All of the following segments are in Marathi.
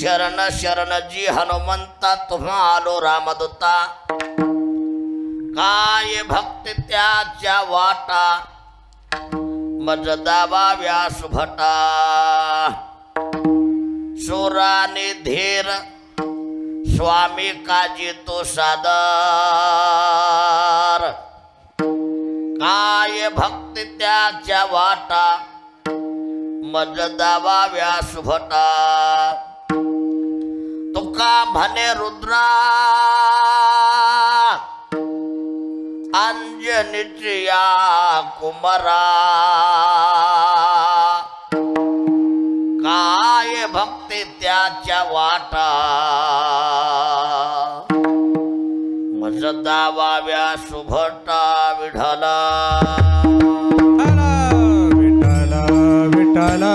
शरण शरण जी हनुमंता तुम्हा आलो रामदूता काय भक्ती त्याच्या वाटा मज दावा व्यास भटा सुराने धीर स्वामी काजी तो सादर काय भक्ती त्याच्या वाटा मज दावा व्यास भटा तुका म्हणे रुद्रा अंजनीची या कुमारा काय भक्ती त्याच्या वाटा मज दावा व्यास भटा विठला विठला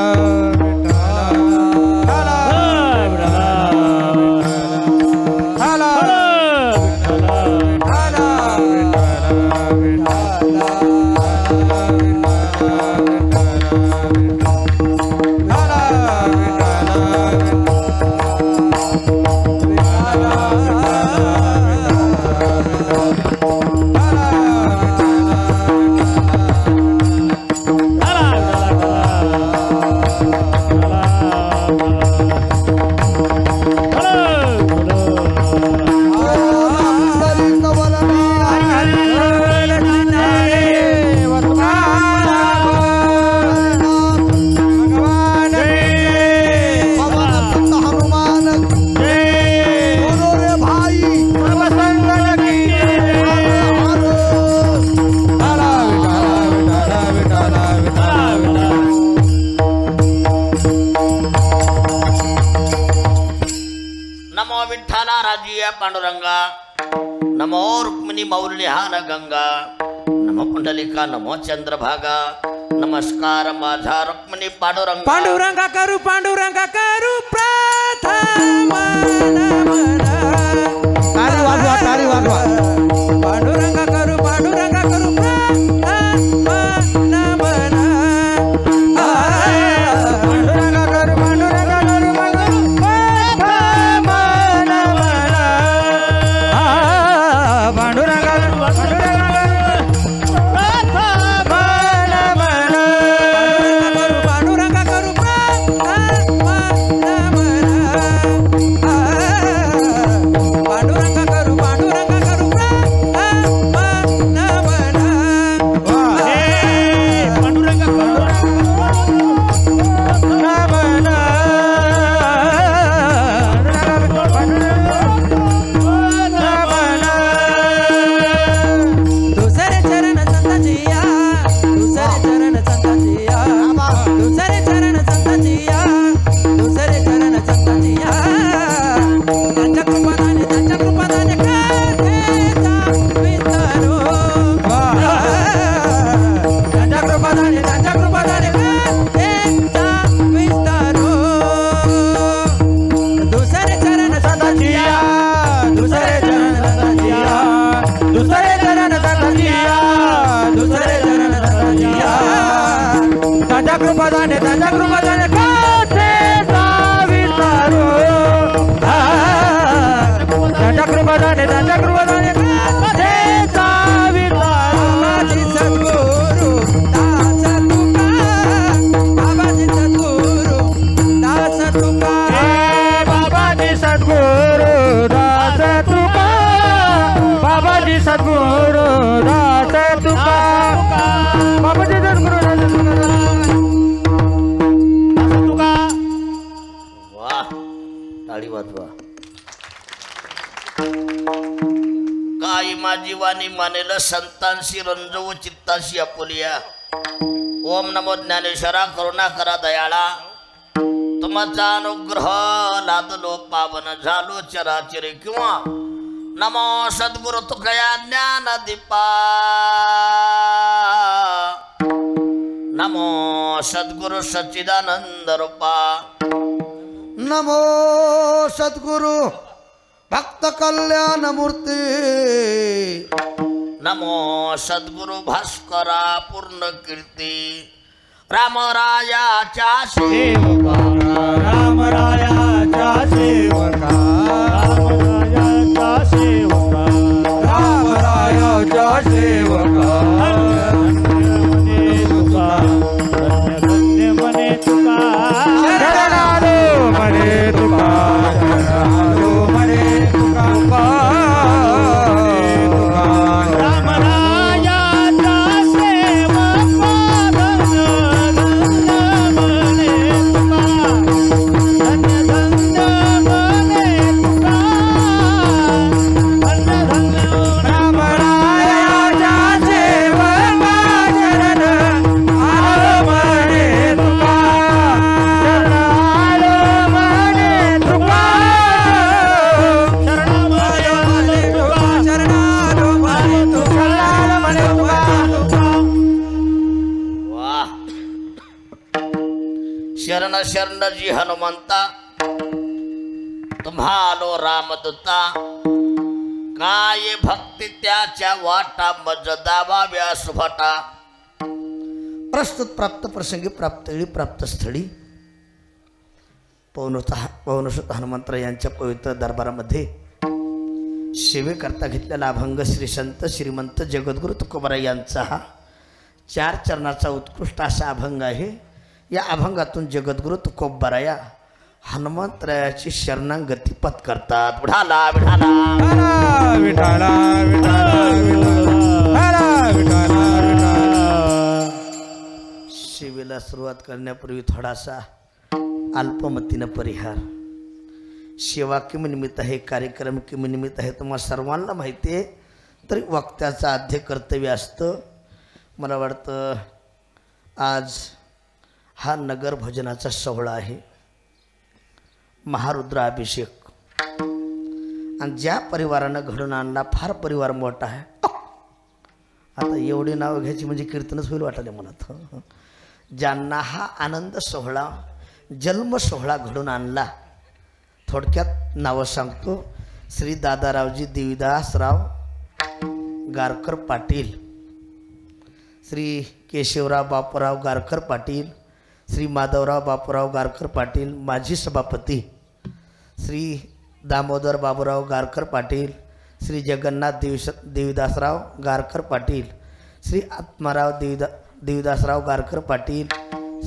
पांडुरंगा नमो रुक्मिणी मौर्लिहान गंगा नमो पुंडलिका नमो चंद्रभागा नमस्कार माझा रुक्मिणी पांडुरंगा पांडुरंगा करू प्रथम तारी वाजवा पांडुरंगा करू काय माझी वाणी मानेल संतांशी रंजवू चित्ताशी आपुलिया ओम नमो ज्ञानेश्वरा करुणा करा दयाळा तुमचा अनुग्रह लादलो पावन झालो चराचरी किंवा नमो सद्गुरु तुकया ज्ञान दीपा नमो सद्गुरु सच्चिदानंद रूपा नमो सद्गुरु भक्त कल्याण मूर्ती नमो सद्गुरु भास्करा पूर्ण कीर्ती रामरायाच्या सेवका रामरायाच्या कृष्णजी हनुमंता तुम्हालो रामदूता काय भक्ती त्याच्या वाटा मज दाबाव्या सुभटा. प्रस्तुत प्राप्त प्रसंगी प्राप्त वेळी प्राप्त स्थळी पवनसुत हनुमंतराय यांच्या पवित्र दरबारामध्ये सेवेकरता घेतलेला अभंग श्री संत श्रीमंत जगद्गुरु तुकोबाराय यांचा हा 4 चरणाचा उत्कृष्ट असा अभंग आहे. या अभंगातून जगद्गुरु तुकोबाराया हनुमंतरायाची शरणागती पत्करतात. विठाला विठाला विठाला सेवेला सुरुवात करण्यापूर्वी थोडासा अल्पमतीनं परिहार. सेवा किमनिमित्त आहे, कार्यक्रम किमनिमित्त आहे, तुम्हाला सर्वांना माहिती आहे. तरी वक्त्याचं आद्य कर्तव्य असतं. मला वाटतं आज हा नगर भजनाचा सोहळा आहे, महारुद्राभिषेक. आणि ज्या परिवारानं घडून आणला फार परिवार मोठा आहे. आता एवढी नावं घ्यायची म्हणजे कीर्तनच होईल वाटायला मनात. ज्यांना हा आनंद सोहळा जन्म सोहळा घडून आणला, थोडक्यात नावं सांगतो. श्री दादारावजी देवीदासराव गारकर पाटील, श्री केशवराव बापूराव गारकर पाटील, श्री माधवराव बापूराव गारकर पाटील माजी सभापती, श्री दामोदर बाबूराव गारकर पाटील, श्री जगन्नाथ देवीदासराव गारकर पाटील, श्री आत्माराव देवीदासराव गारकर पाटील,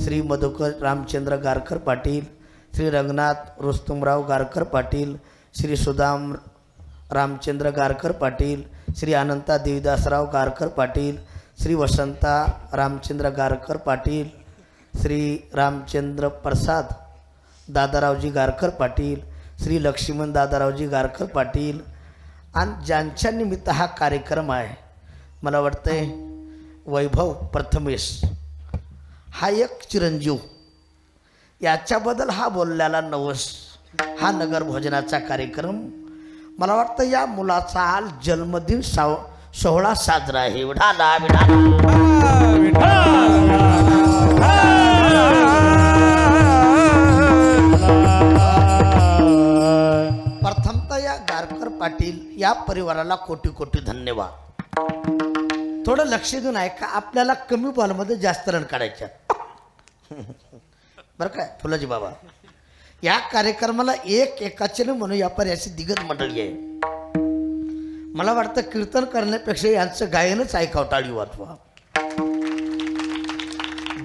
श्री मधुकर रामचंद्र गारकर पाटील, श्री रंगनाथ रुस्तुमराव गारकर पाटील, श्री सुदाम रामचंद्र गारकर पाटील, श्री अनंता देवीदासराव गारकर पाटील, श्री वसंता रामचंद्र गारकर पाटील, श्री रामचंद्र प्रसाद दादारावजी गारकर पाटील, श्री लक्ष्मण दादारावजी गारकर पाटील. आणि ज्यांच्या निमित्त हा कार्यक्रम आहे, मला वाटतंय वैभव प्रथमेश हा एक चिरंजीव, याच्याबद्दल हा बोललेला नवस. हा नगर भोजनाचा कार्यक्रम, मला वाटतं या मुलाचा आज जन्मदिन सोहळा साजरा आहे. विठाला प्रथमतः या गारकर पाटील या परिवाराला कोटी कोटी धन्यवाद. थोडं लक्ष देऊन ऐका, आपल्याला कमी बॉलमध्ये जास्त रन काढायच्या बरं काय फुलाजी बाबा. या कार्यक्रमाला एकाचे म्हणून या पर्याची दिग्गज मंडळी आहे. मला वाटतं कीर्तन करण्यापेक्षा यांचं गायनच ऐकावं, टाळी वाजवा.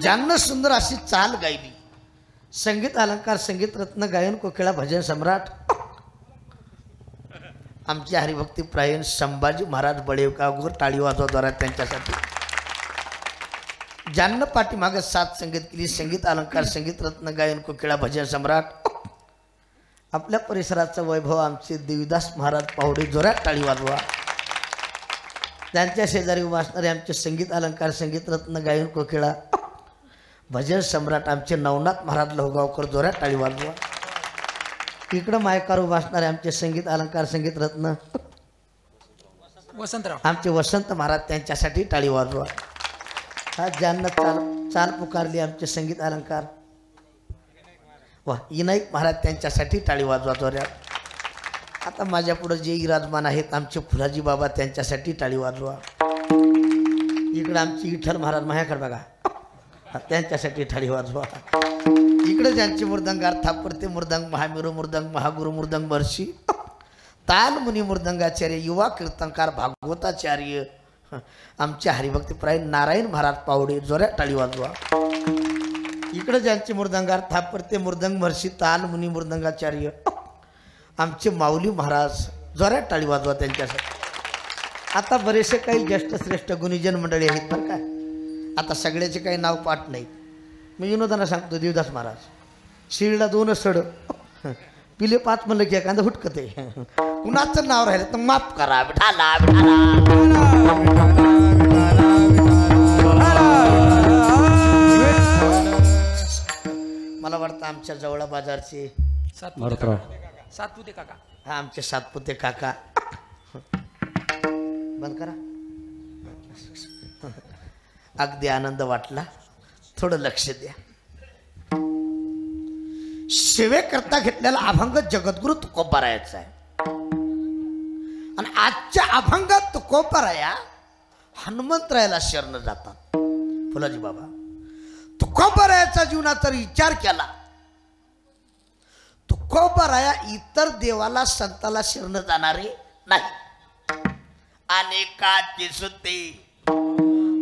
ज्यांना सुंदर अशी चाल गायली, संगीत अलंकार, संगीत रत्न, गायन कोकिळा, भजन सम्राट आमचे हरिभक्ती प्रायण संभाजी महाराज बळेगावकर, टाळी वाजवद्वारा त्यांच्यासाठी. ज्यांना पाठीमागे साथ संगीत केली, संगीत अलंकार, संगीत रत्न, गायन कोकिळा, भजन सम्राट, आपल्या परिसराचा वैभव आमचे देवीदास महाराज पावडे, जोरात टाळी वाजवा. त्यांच्या शेजारी वाचणारे आमचे संगीत अलंकार, संगीत रत्न, गायन कोकिळा, भजन सम्राट आमचे नवनाथ महाराज लोहगावकर, जोरात टाळी वाजवा. इकडं मायकार वाचणारे आमचे संगीत अलंकार, संगीत रत्न वसंतराव आमचे वसंत महाराज, त्यांच्यासाठी टाळी वाजवा. हा ज्यांना चाल पुकारली आमचे संगीत अलंकार वा विनायक महाराज, त्यांच्यासाठी टाळी वाजवा जोऱ्यात. आता माझ्या पुढे जे विराजमान आहेत आमचे फुलाजी बाबा, त्यांच्यासाठी टाळी वाजवा. इकडं आमचे विठ्ठल महाराज माझ्याकडे बघा, त्यांच्यासाठी टाळी वाजवा. इकडे ज्यांचे मृदंगार थापरते मृदंग, महामेरू मृदंग, महागुरु मृदंग वर्षी, ताल मुनी मृदंगाचार्य, युवा कीर्तनकार भागवताचार्य आमचे हरिभक्तीप्राय नारायण महाराज पावडे, जोऱ्यात टाळी वाजवा. इकडे ज्यांचे मृदंगार थापरते मृदंग वर्षी, ताल मुनी मृदंगाचार्य आमचे माऊली महाराज, जोऱ्यात टाळी वाजवा त्यांच्यासाठी. आता बरेचसे काही ज्येष्ठ श्रेष्ठ गुणीजन मंडळी आहेत बरं काय. आता सगळ्याचे काही नाव पाठ नाहीत. मी विनोदांना सांगतो, देवदास महाराज शिळला 2 सड पिले 5 म्हणलं की एखादं हुटकते. कुणाचं नाव राहिलं तर माफ करा. विठाला मला वाटतं आमच्या जवळ बाजारचे सातपुते काका, हा आमचे सातपुते काका. बंद करा. अगदी आनंद वाटला, थोडं लक्ष द्या. सेवेकरता घेतलेला अभंग जगद्गुरु तुकोबारायाचा आहे. आणि आजच्या अभंगात तुकोबाराया हनुमंतरायाला शरण जातात. फुलाजी बाबा तुकोबारायाचा जीवनात जर विचार केला, तुकोबाराया इतर देवाला संताला शरण जाणारे नाही. अनेकाची सुती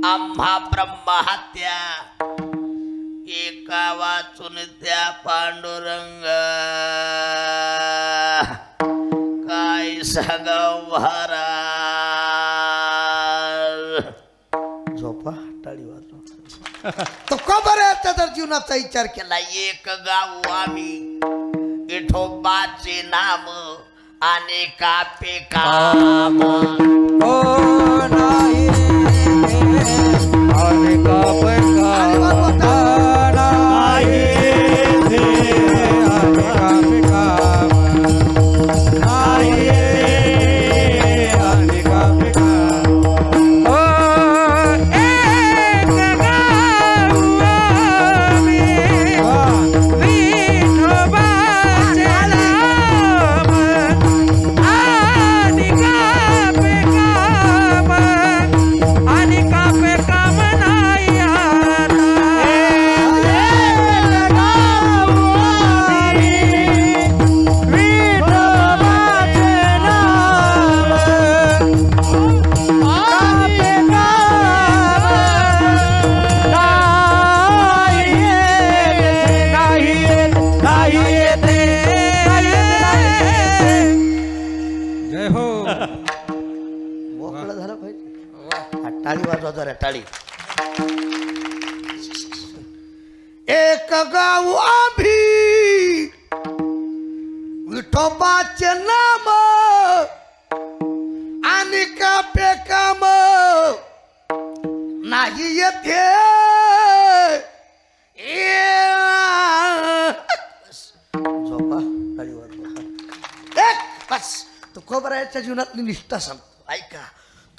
आम्हा ब्रह्महत्या एका वाचून त्या पांडुरंग काय सांगाव महाराज. झोपा टाळी वाजवा. तुकोबारायाचा जर जीवनाचा विचार केला, एक गाव आम्ही विठोबाचे नाम अनेकापे काम. ओ नाही अनेका प्रकार नाही ते अनेका प्रकार नाही अनेका प्रकार. ओ एक गाव आम्ही विठोबाचे नाम अनेका प्रकार नाही आता. जय हो. मोकळं झालं पाहिजे. हा, टाळी वाजवा जरा टाळी. एक गाव आम्ही विठोबाचे नाम आणि कापे काम नाही येथे. झोपा टाळी वाजवा. एक बस. तुकोबारायाच्या जीवनातली निष्ठा सांगतो ऐका.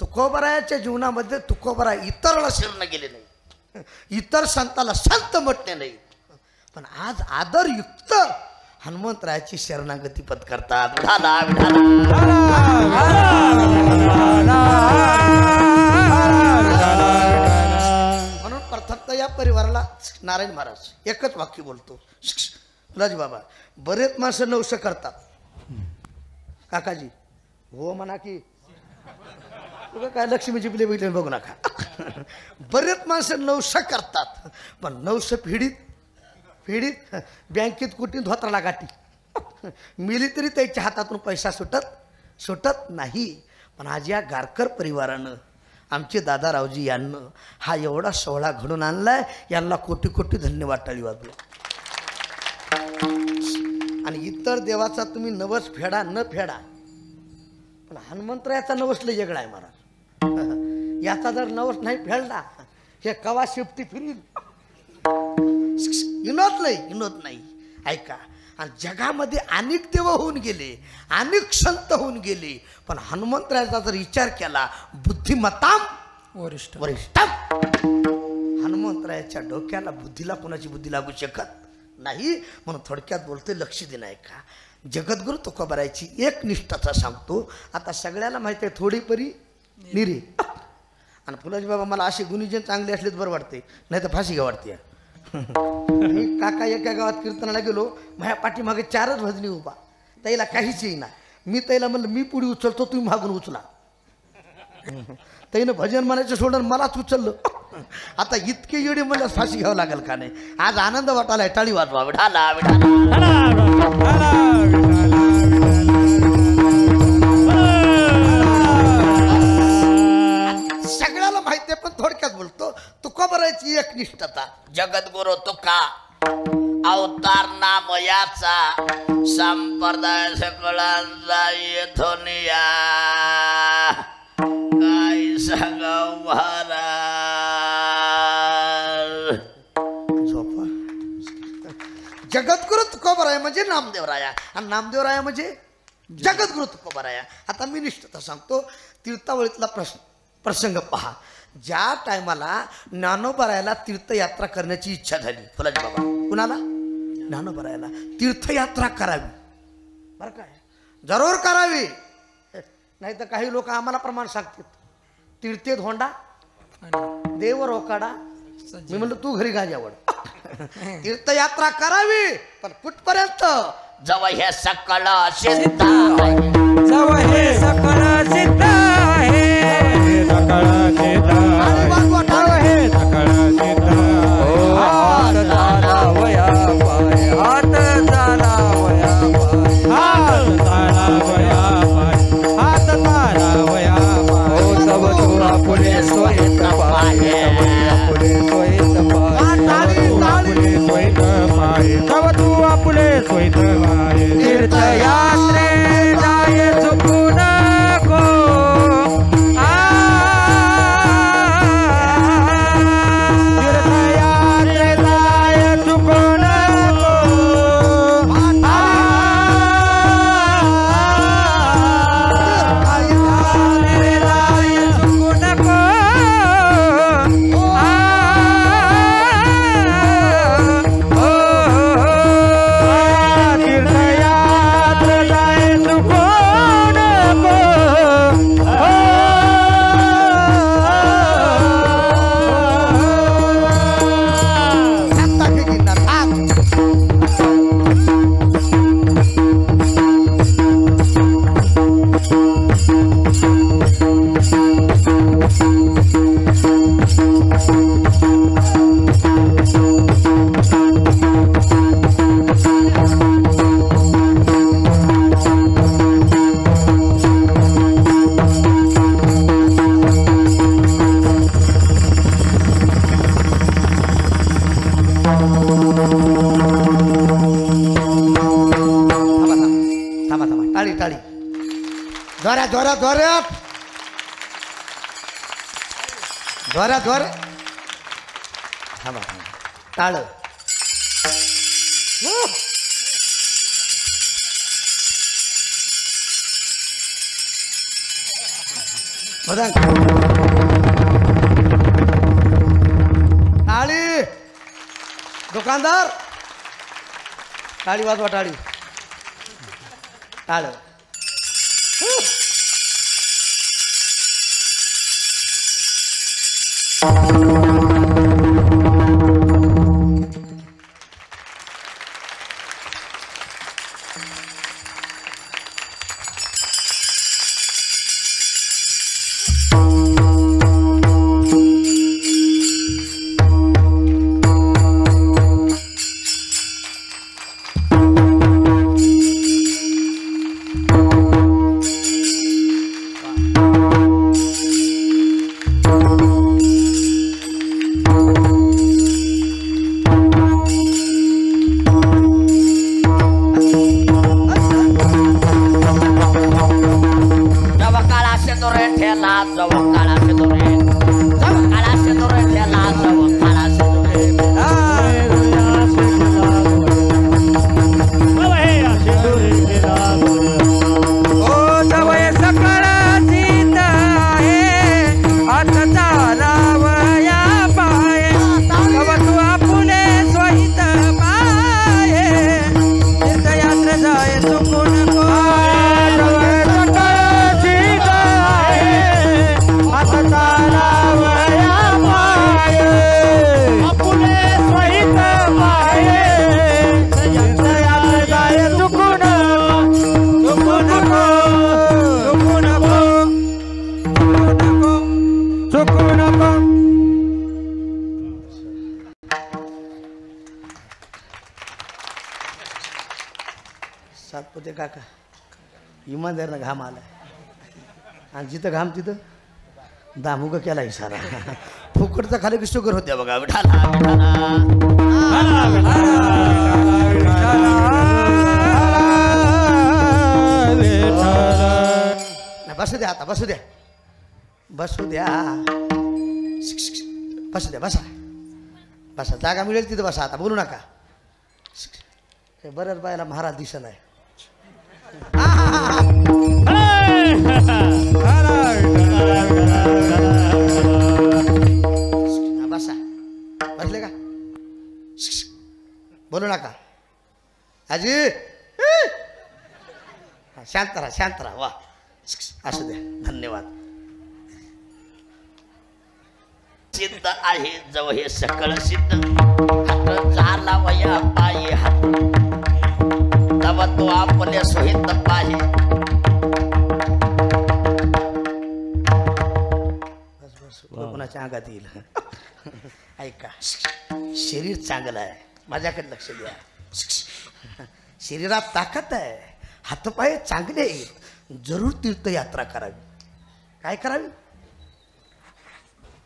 तुकोबारायाच्या जीवनामध्ये तुकोबारा इतराला शरण गेले नाही, इतर संताला संत म्हटले नाही, पण आज आदरयुक्त हनुमंतरायाची शरणागती पत्करतात. विठाला विठाला. म्हणून प्रथमतः या परिवाराला नारायण महाराज एकच वाक्य बोलतो. फुलाजी बाबा बरेच माणसं नवस करतात. काकाजी हो म्हणा की तुला काय लक्ष्मीची पिले बघितले बघू नका. बरेच माणसं नवस करतात, पण नवस फेडीत बँकेत कुठे धोत्राला गाठी मिली तरी त्याच्या हातातून पैसा सुटत नाही. पण आज या गारकर परिवारानं आमचे दादारावजी यांना हा एवढा सोहळा घडून आणलाय. यांना कोटी कोटी धन्यवाद. टाळी वाजवा. आणि इतर देवाचा तुम्ही नवस फेडा न फेडा, पण हनुमंतरायाचा नवस लय वेगळा आहे महाराज. याचा जर नवस नाही फेडला हे कवा शेपटी फिरील. विनोद नाही ऐका. आणि जगामध्ये अनेक देव होऊन गेले, अनेक संत होऊन गेले, पण हनुमंतरायाचा जर विचार केला बुद्धिमत्ताम वरिष्ठम. हनुमंतरायाच्या डोक्याला बुद्धीला कोणाची बुद्धी लागू शकत नाही. म्हणून थोडक्यात बोलतोय, लक्ष देणं आहे का. जगद्गुरु तुकोबारायाची एक निष्ठाचा सांगतो. आता सगळ्याला माहिती आहे थोडी परी निरी. आणि फुलाजी बाबा मला असे गुणीजन चांगले असले तर बरं वाटते, नाही तर फाशी घ्या वाटते. मी काका एका गावात कीर्तनाला गेलो, माझ्या पाठीमागे 4च भजनी उभा. त्याला काहीच येईना. मी त्याला म्हणलं मी पुढे उचलतो, तुम्ही मागून उचला. त्यानं भजन म्हणायचं सोडून मलाच उचललं. आता इतके येडे मला फाशी घ्यावं लागेल का नाही. आज आनंद वाटायला. टाळी वाजवा. विठाला सगळ्याला माहिती आहे, पण थोडक्यात बोलतो. तुकोबारायाची एक निष्ठता. जगद्गुरु तुका अवतार नाम याचा संप्रदाय सकळांचा येथोनिया काय सांगाव महाराज. झोपा. जगद्गुरु तुकोबाराया म्हणजे नामदेवराया, आणि नामदेवराया म्हणजे जगद्गुरु तुकोबाराया. आता मी निष्ठता सांगतो. तीर्थावळीतला प्रसंग पहा. ज्या टायमाला ज्ञानोबारायाला तीर्थयात्रा करण्याची इच्छा झाली, फुलाजी बाबा कुणाला ज्ञानोबरायला तीर्थयात्रा करावी बरं काय जरूर करावी. नाही तर काही लोक आम्हाला प्रमाण सांगतात तीर्थेत होंडा देव रोकाडा. मी म्हणलं तू घरी गाजावड. तीर्थयात्रा करावी पण कुठपर्यंत जवळ हे सकळ सिद्ध आहे. जव हे सकळ सिद्ध आहे. सकळ सिद्ध आणि वाजवा टाळ. हे सकळ सिद्ध हात झाला वया पाय. हात झाला वया पाय. हात झाला वया पाय. हात झाला वया पाय. हो तव तू आपुले सोयीत पाय. आपुले सोयीत पाय. आपुले सोयीत पाय. तव तू आपुले सोयीत पाय. तीर्थयात्रे जाय चुकू नको. तीर्थयात्रे जाय चुकू नको. तीर्थयात्रे जाय चुकू नको. तीर्थयात्रे जाय चुकू नको. हात फेकीणार हात. थांबा थांबा टाळी टाळी जोऱ्यात जोऱ्यात जोऱ्यात जोऱ्यात जोऱ्यात थांबा थांबा टाळ. टाळी दुकानदार टाळी वाजवा टाळी टाळ. सातपुते काका इमानदारीनं घाम आला आणि जिथं घाम तिथं दामुग केला इशारा. फुकटचा खाली की शुगर होत्या बघा. विठाला बसू द्या आता बसू द्या बसू द्या बसू द्या बसा बसा जागा मिळेल तिथं बसा. आता बोलू नका. बऱ्याच बायला महाराज दिसत आहे. बसा बसले का बोलू नका. अशी शांत राहा वा असू द्या धन्यवाद. सिद्ध आहे जव हे सकळ सिद्ध हात झाला वया पायी हात तव तो आपल्या सोहित पाही. कोणाच्या अंगात येईल. ऐका शरीर चांगलं आहे माझ्याकडे लक्ष द्या. शरीरात ताकद आहे हातपाय चांगले आहेत जरूर तीर्थयात्रा करावी. काय करावी?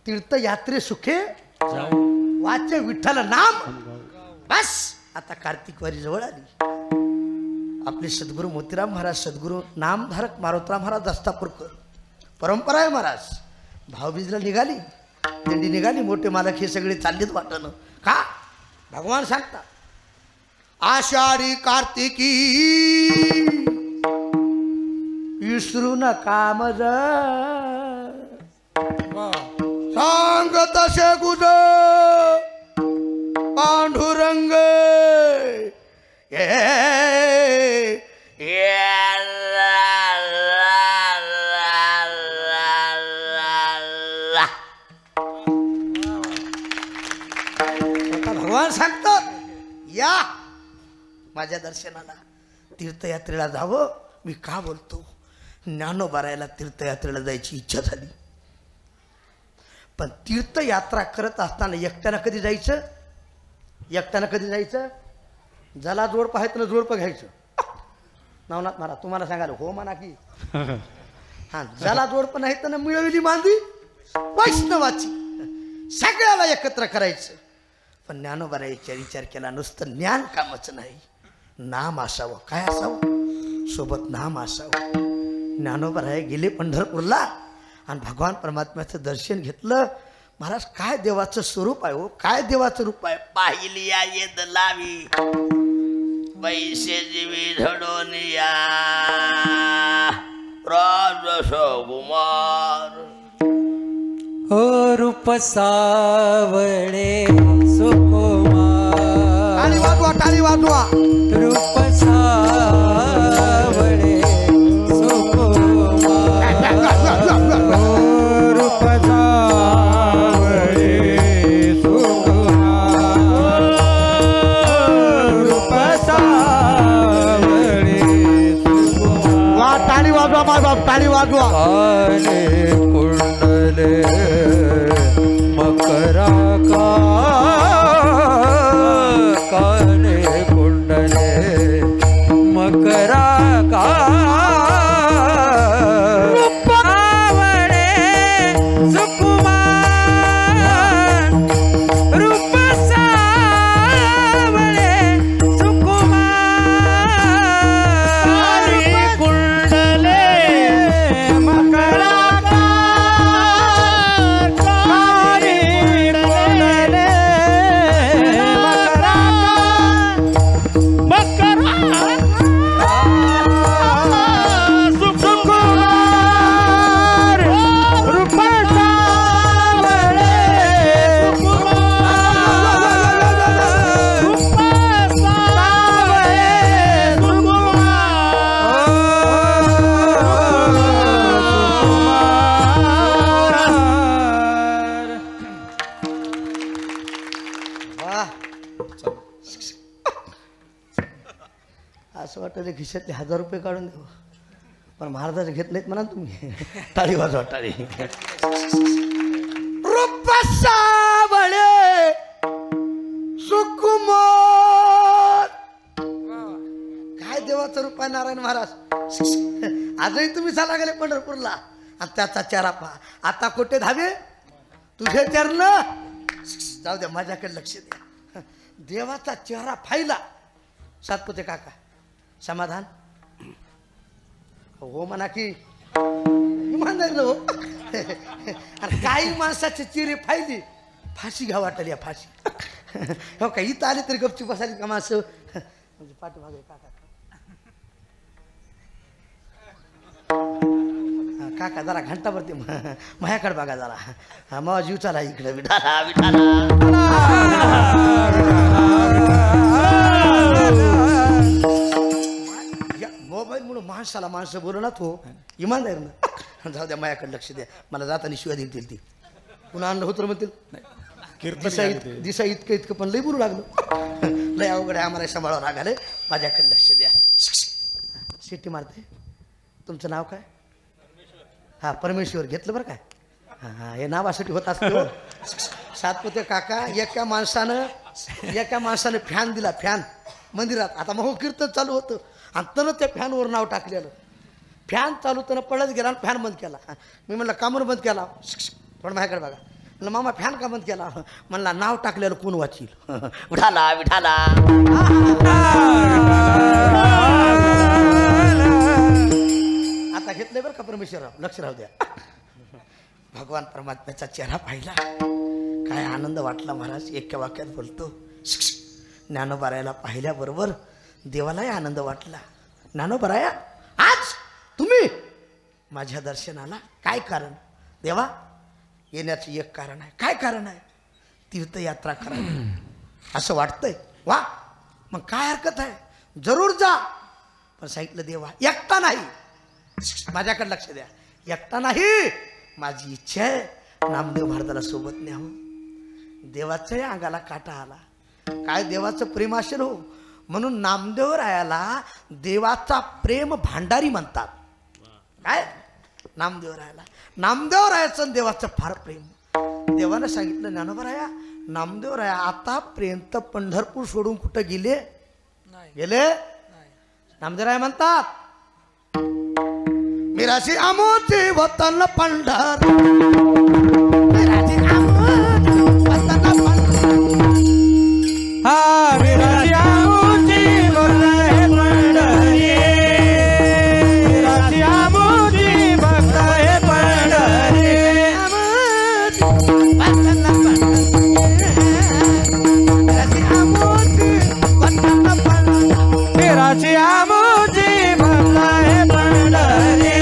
तीर्थयात्रे सुखे वाचे विठ्ठल नाम. बस आता कार्तिक वारी जवळ आली. आपले सद्गुरू मोतीराम महाराज सद्गुरू नामधारक मारुतराम महाराज दस्तापूरकर परंपरा आहे महाराज. भाऊबीजला निघाली दिंडी निघाली मोठे मालक हे सगळे चाललेत वाटणं. का भगवान सांगतात आषाढी कार्तिकी विसरू नका मज सांग तसे गुज पांडुरंग भगवान सांगतात या माझ्या दर्शनाला तीर्थयात्रेला जावं. मी का बोलतो ज्ञानोबारायला तीर्थयात्रेला जायची इच्छा झाली पण तीर्थयात्रा करत असताना एकट्यानं कधी जायचं? एकट्यानं कधी जायचं? ज्याला जोड पाहायचं ना जोडपं घ्यायचं. नवनाथ महाराज तुम्हाला सांगायला हो म्हणा की हां ज्याला जोडपं नाही तर मिळवली मांदी वैष्णवाची सगळ्याला एकत्र करायचं. पण ज्ञानोबारायचा विचार केला नुसतं ज्ञान कामाचं नाही नाम असावं. काय असावं? सोबत नाम असावं. ज्ञानोबाराय गेले पंढरपूरला आणि भगवान परमात्म्याचं दर्शन घेतलं. महाराज काय देवाचं स्वरूप आहे हो काय देवाचं रूप आहे. पाहिली या येद लावी पैसे जीवी झडून या राजकुमार हो रूप सावळे सुकुमार. टाळी वाजवा रूप सावळे सुकुमार. रूप सावळे सुकुमार. रूप सावळे सुकुमार. टाळी वाजवा माझा टाळी वाजवा. काले कुंडले मकरा काले कुंडले मकरा सावळे सुकुमार. रूप सावळे सुकुमार. कुंडले मकरा असं वाटतं खिशातले 1000 रुपये काढून देऊ पण महाराजाचे घेत नाहीत म्हणा तुम्ही. टाळी वाजवा टाळी. रूप सावळे सुकुमार. काय देवाचं रूप आहे नारायण महाराज. आजही तुम्ही चाला गेले पंढरपूरला आणि त्याचा चेहरा पहा. आता कुठे धावे तुझे चरण जाऊ द्या माझ्याकडे लक्ष द्या. देवाचा चेहरा फायला. सातपुते काका समाधान हो म्हणा की इमानदारी हो. आणि काही माणसाचे चिरे फायली फाशी घ्या वाटली या फाशी. हो का इथं आले तरी गपची बसाली का माणसं म्हणजे पाठीमागे काका काका जरा घंटावरती माझ्याकडे बघा जरा मग जीव चाला इकडे विठाला विठाला माणसाला माणसं बोलणार हो इमानदार ना जाऊ द्या माझ्याकडे लक्ष द्या मला जाताना शिवाय देतील ती पुन्हा आणलं होतं म्हणतील दिसा इतकं पण लई बोलू लागलो लय अवघड आहे आम्हाला सांभाळावं लागाले माझ्याकडे लक्ष द्या शिट्टी मारते तुमचं नाव काय हां परमेश्वर घेतलं बरं काय हां हां हे नावासाठी होत असतं सातपुते काका एका माणसानं फॅन दिला फॅन मंदिरात आता मग कीर्तन चालू होतं आणि त्यानं त्या फॅनवर नाव टाकलेलं फॅन चालू त्यानं पडत गेला आणि फॅन बंद केला मी म्हणलं कामून बंद केला पण माझ्याकडे बघा म्हणलं मामा फॅन का बंद केला म्हणला नाव टाकलेलं कोण वाचील विठाला विठाला आता घेतलंय बरं का परमेश्वरराव लक्ष राहू द्या भगवान परमात्म्याचा चेहरा पाहिला काय आनंद वाटला महाराज एका वाक्यात बोलतो ज्ञानोबारायाला पाहिल्याबरोबर देवालाही आनंद वाटला ज्ञानोबाराया आज तुम्ही माझ्या दर्शनाला काय कारण देवा येण्याचं एक कारण आहे काय कारण आहे तीर्थयात्रा करावी असं वाटतंय वा मग काय हरकत आहे जरूर जा पण सांगितलं देवा एकटा नाही माझ्याकडे लक्ष द्या एकटा नाही माझी इच्छा आहे नामदेव महाराजाला सोबत न्यावं देवाच्याही अंगाला काटा आला काय देवाचं प्रेम असेल हो म्हणून नामदेव रायाला देवाचा प्रेम भांडारी म्हणतात काय नामदेव रायाचं देवाचं फार प्रेम देवानं सांगितलं ज्ञानोबराया नामदेव राया आतापर्यंत पंढरपूर सोडून कुठं गेले नामदेव राया म्हणतात मिराशी आमोचे वतन पंढर मिराशी आमोचे वतन पंढर हा विराजी आमोची भक्त हे पंढरी विराजी आमोची भक्त हे पंढरी वतन मिराशी आमोचे वतन पंढर विराजी आमोची भक्त हे पंढरी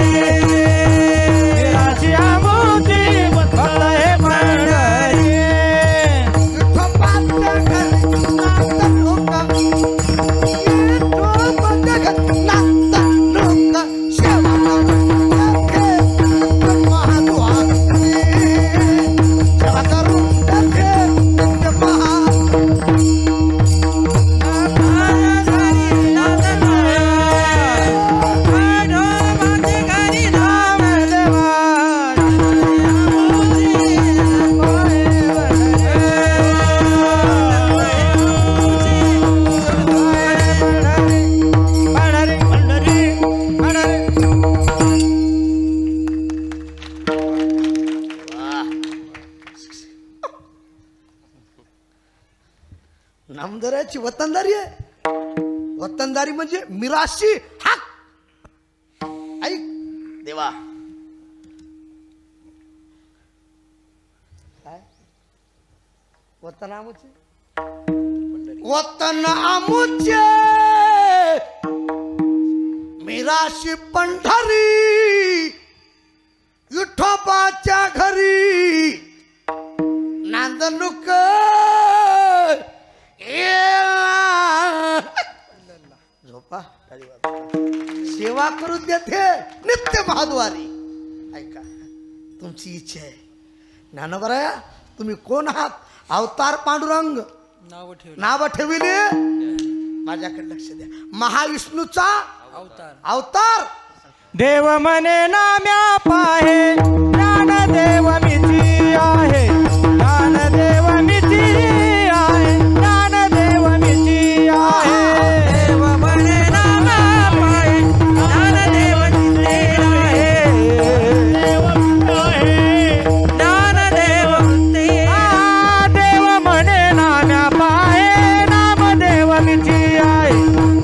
विराजी आमोची भक्त हे पंढरी नामदेवाची वतनदारी आहे वतनदारी म्हणजे मिराशी हक ऐक देवा काय वतन आमुचे वतन आमुचे मिराशी पंढरी विठोबाच्या घरी नांदणूक झोपा सेवा करू देते नित्य महाद्वारी ऐका तुमची इच्छा आहे ज्ञानोबराया तुम्ही कोण आहात अवतार पांडुरंग नाव ठेविले माझ्याकडे लक्ष द्या महाविष्णूचा अवतार देव मने नाम्या पाहे ज्ञानदेव मिची आहे ज्ञानदेव मिची आहे ज्ञानदेव मिची आहे देव मने नाम्या पाहे ज्ञानदेव मिची आहे देव आहे ज्ञानदेव मिची देव मने नाम्या पाहे नामदेव मिची आहे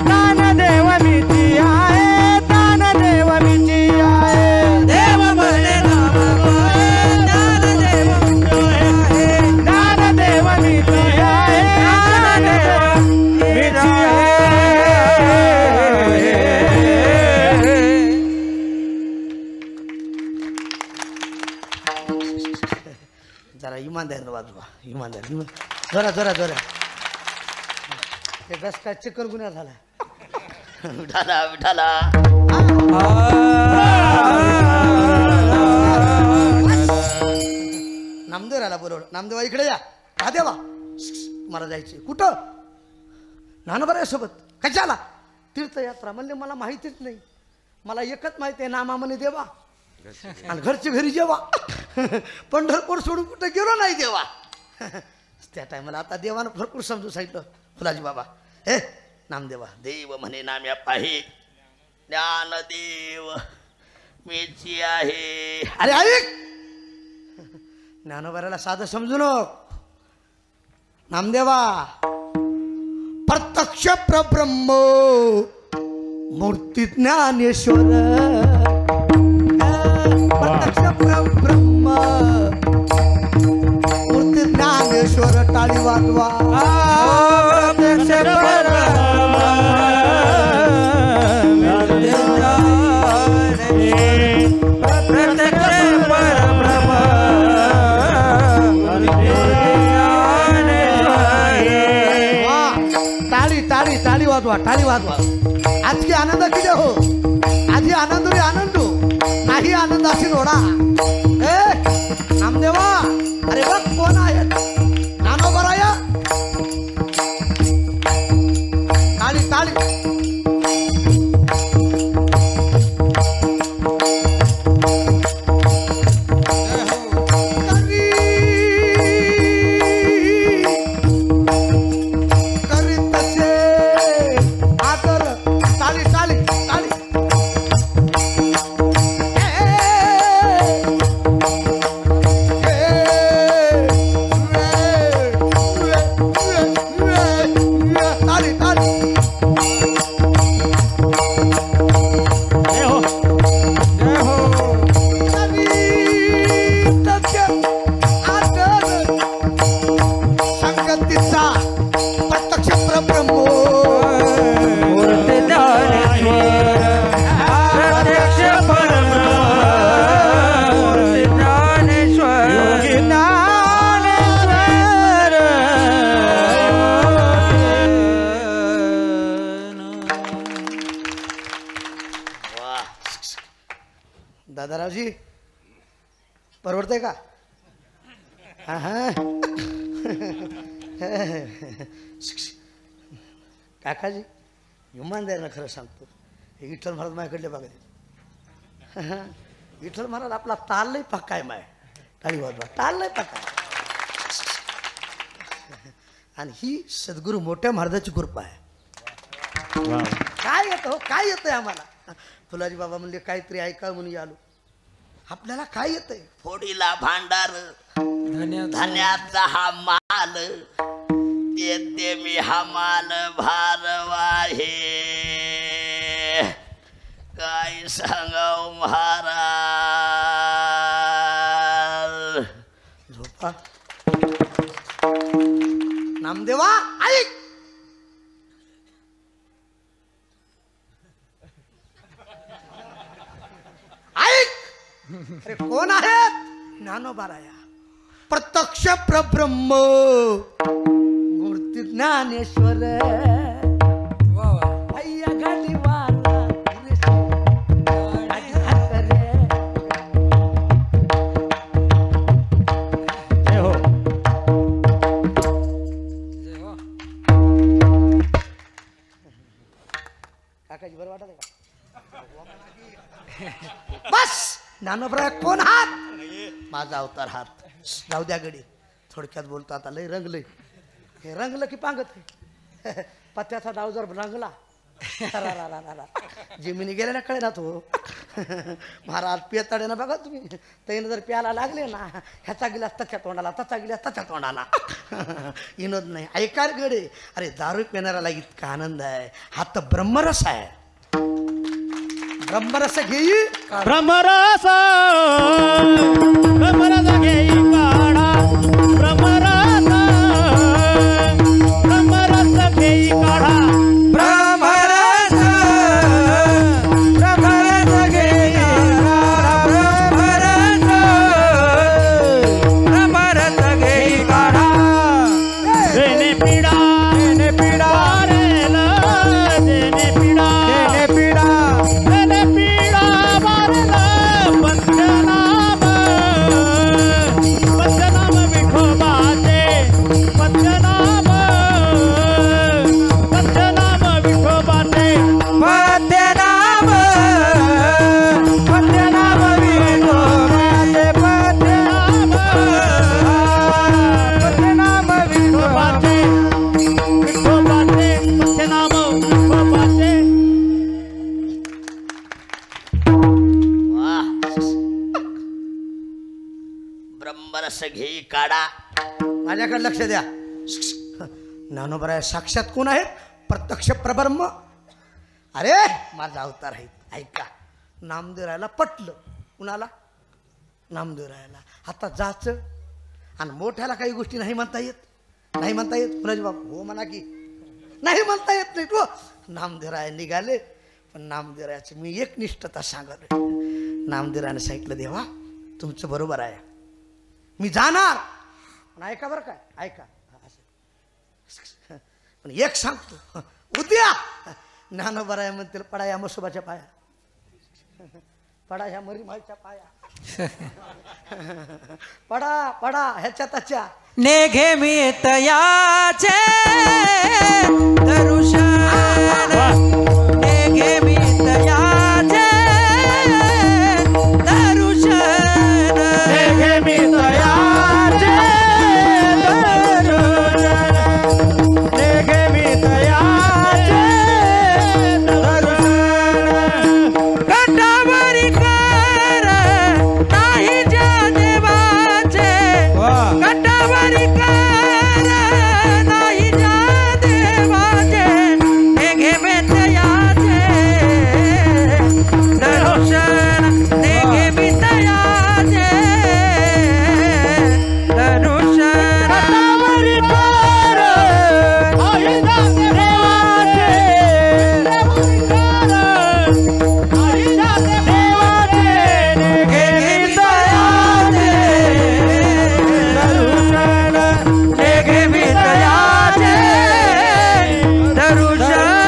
ज्ञानदेव मिची आहे ज्ञानदेव मिची आहे देव मने नाम्या पाहे ज्ञानदेव मिची आहे ज्ञानदेव मिची आहे ज्ञानदेव मिची आहे जरा इमानदार वाजवा इमानदार जरा जरा जरा ते बस काय चिकन गुन्हा झाला विठाला विठाला नामदेवराला बोलवलं. नामदेवा इकडे या. का देवा मला जायचे. कुठं? नानोबरा सोबत. कशाला? तीर्थयात्रा. म्हणले मला माहितीच नाही. मला एकच माहिती आहे नामा म्हणे देवा आणि घरची घरी जेवा. पंढरपूर सोडून कुठं गेलो नाही देवा. त्या टायमाला आता देवानं भरपूर समजून सांगितलं. फुलाजी बाबा हे नामदेवा देव म्हणे नाम्या पाहे ज्ञानदेव मीची आहे. अरे ऐक ज्ञानोबाराला साधं समजू नको. नामदेवा प्रत्यक्ष परब्रह्म मूर्ती ज्ञानेश्वर. प्रत्यक्ष परब्रह्म मूर्ती ज्ञानेश्वर. टाळी वाजवा. प्रत्यक्ष टाळी वाजवा. टाळी वाजवा. आज की आनंद किती हो. आधी आनंद रे आनंद नाही आनंदाची नोडा. ए नामदेवा अरे बघ कोण आहे. नानोबराया टाळी टाळी. दादारावजी परवडतंय का? काकाजी इमानदारीनं खरं सांगतो. हे विठ्ठल महाराज माझ्याकडले बघा. विठ्ठल महाराज आपला ताल लय पक्का आहे. माय टाळी वाजवा. ताल लय पक्का. आणि ही सद्गुरू मोठ्या महाराजाची कृपा आहे. काय येतं हो काय येतंय आम्हाला. फुलाजी बाबा म्हणले काहीतरी ऐका म्हणून आलो. आपल्याला काय येतंय. फोडीला भांडार धान्याचा हा माल देते मी हा माल भारवा हे काय सांगाव महाराज. झोपा. नामदेवा ऐक. ऐक. अरे कोण आहेत. ज्ञानोबाराया प्रत्यक्ष परब्रह्म मूर्ती ज्ञानेश्वर. भैया गाडीवाला काकाजी बरं वाटत का? बस ज्ञानोबराया कोण हात. माझा अवतार हात. जाऊ द्या गडी. थोडक्यात बोलतो आता लय रंगलंय. हे रंगलं की पांगत आहे. पत्त्याचा डाव जर रंगला जिमिनी गेले ना कळे ना तो. महाराज पियताडे ना बघा तुम्ही. त्यानं जर प्याला लागले ना ह्याचा गिलास त्याच्या तोंडाला त्याचा गिलास त्याच्या तोंडाला. विनोद नाही. ऐकार गडे. अरे दारू पिणाऱ्याला इतका आनंद आहे. हा तर ब्रह्मरस आहे. ब्रह्मरस घेई ब्रह्मरस ब्रह्मरस घेई काढा. ब्रह्मरस ब्रह्मरस घेई काढा. ब्रह्मरस ब्रह्मरस घेई काढा. ब्रह्मरस ब्रह्मरस घेई काढा. देने पीडा देने पीडा देने पीडा देने पीडा देने रस घेई काढा. माझ्याकडे लक्ष द्या. ज्ञानोबराय साक्षात कोण आहेत? प्रत्यक्ष प्रब्रह्म. अरे माझा अवतार आहे. ऐका, नामदेवरायला पटलं. कुणाला? नामदेवरायला. आता जायचं आणि मोठ्याला काही गोष्टी नाही म्हणता येत. नाही म्हणता येत. कुणाची बाबा हो म्हणा की नाही म्हणता येत नाही. तो नामदेवराय निघाले. पण नामदेवरायाची मी एक निष्ठता सांगत. नामदेवरायाने सांगितलं देवा तुमचं बरोबर आहे, मी जाणार. पण ऐका बरं काय, ऐका पण एक सांगतो, उद्या ज्ञानोबराय म्हणतील पडा या मसोबाच्या पाया, पडा ह्या मरी माईच्या पाया, पडा पडा ह्याच्या त्याच्या नेघे मी तयाचे दरुशन, नेघे मी तयाचे दरुशन, नेघे मी तयाचे दरुशन, नेघे मी तयाचे दरुशन, कंठावरी कर नाही ज्या देवाचे, कंठावरी कर नाही ज्या देवाचे, नेघे मी तयाचे दरुशन, नेघे मी तयाचे दरुशन, कंठावरी कर नाही ज्या देवाचे, कंठावरी कर नाही ज्या देवाचे, नेघे मी तयाचे दरुशन, नेघे मी तयाचे दरुशन,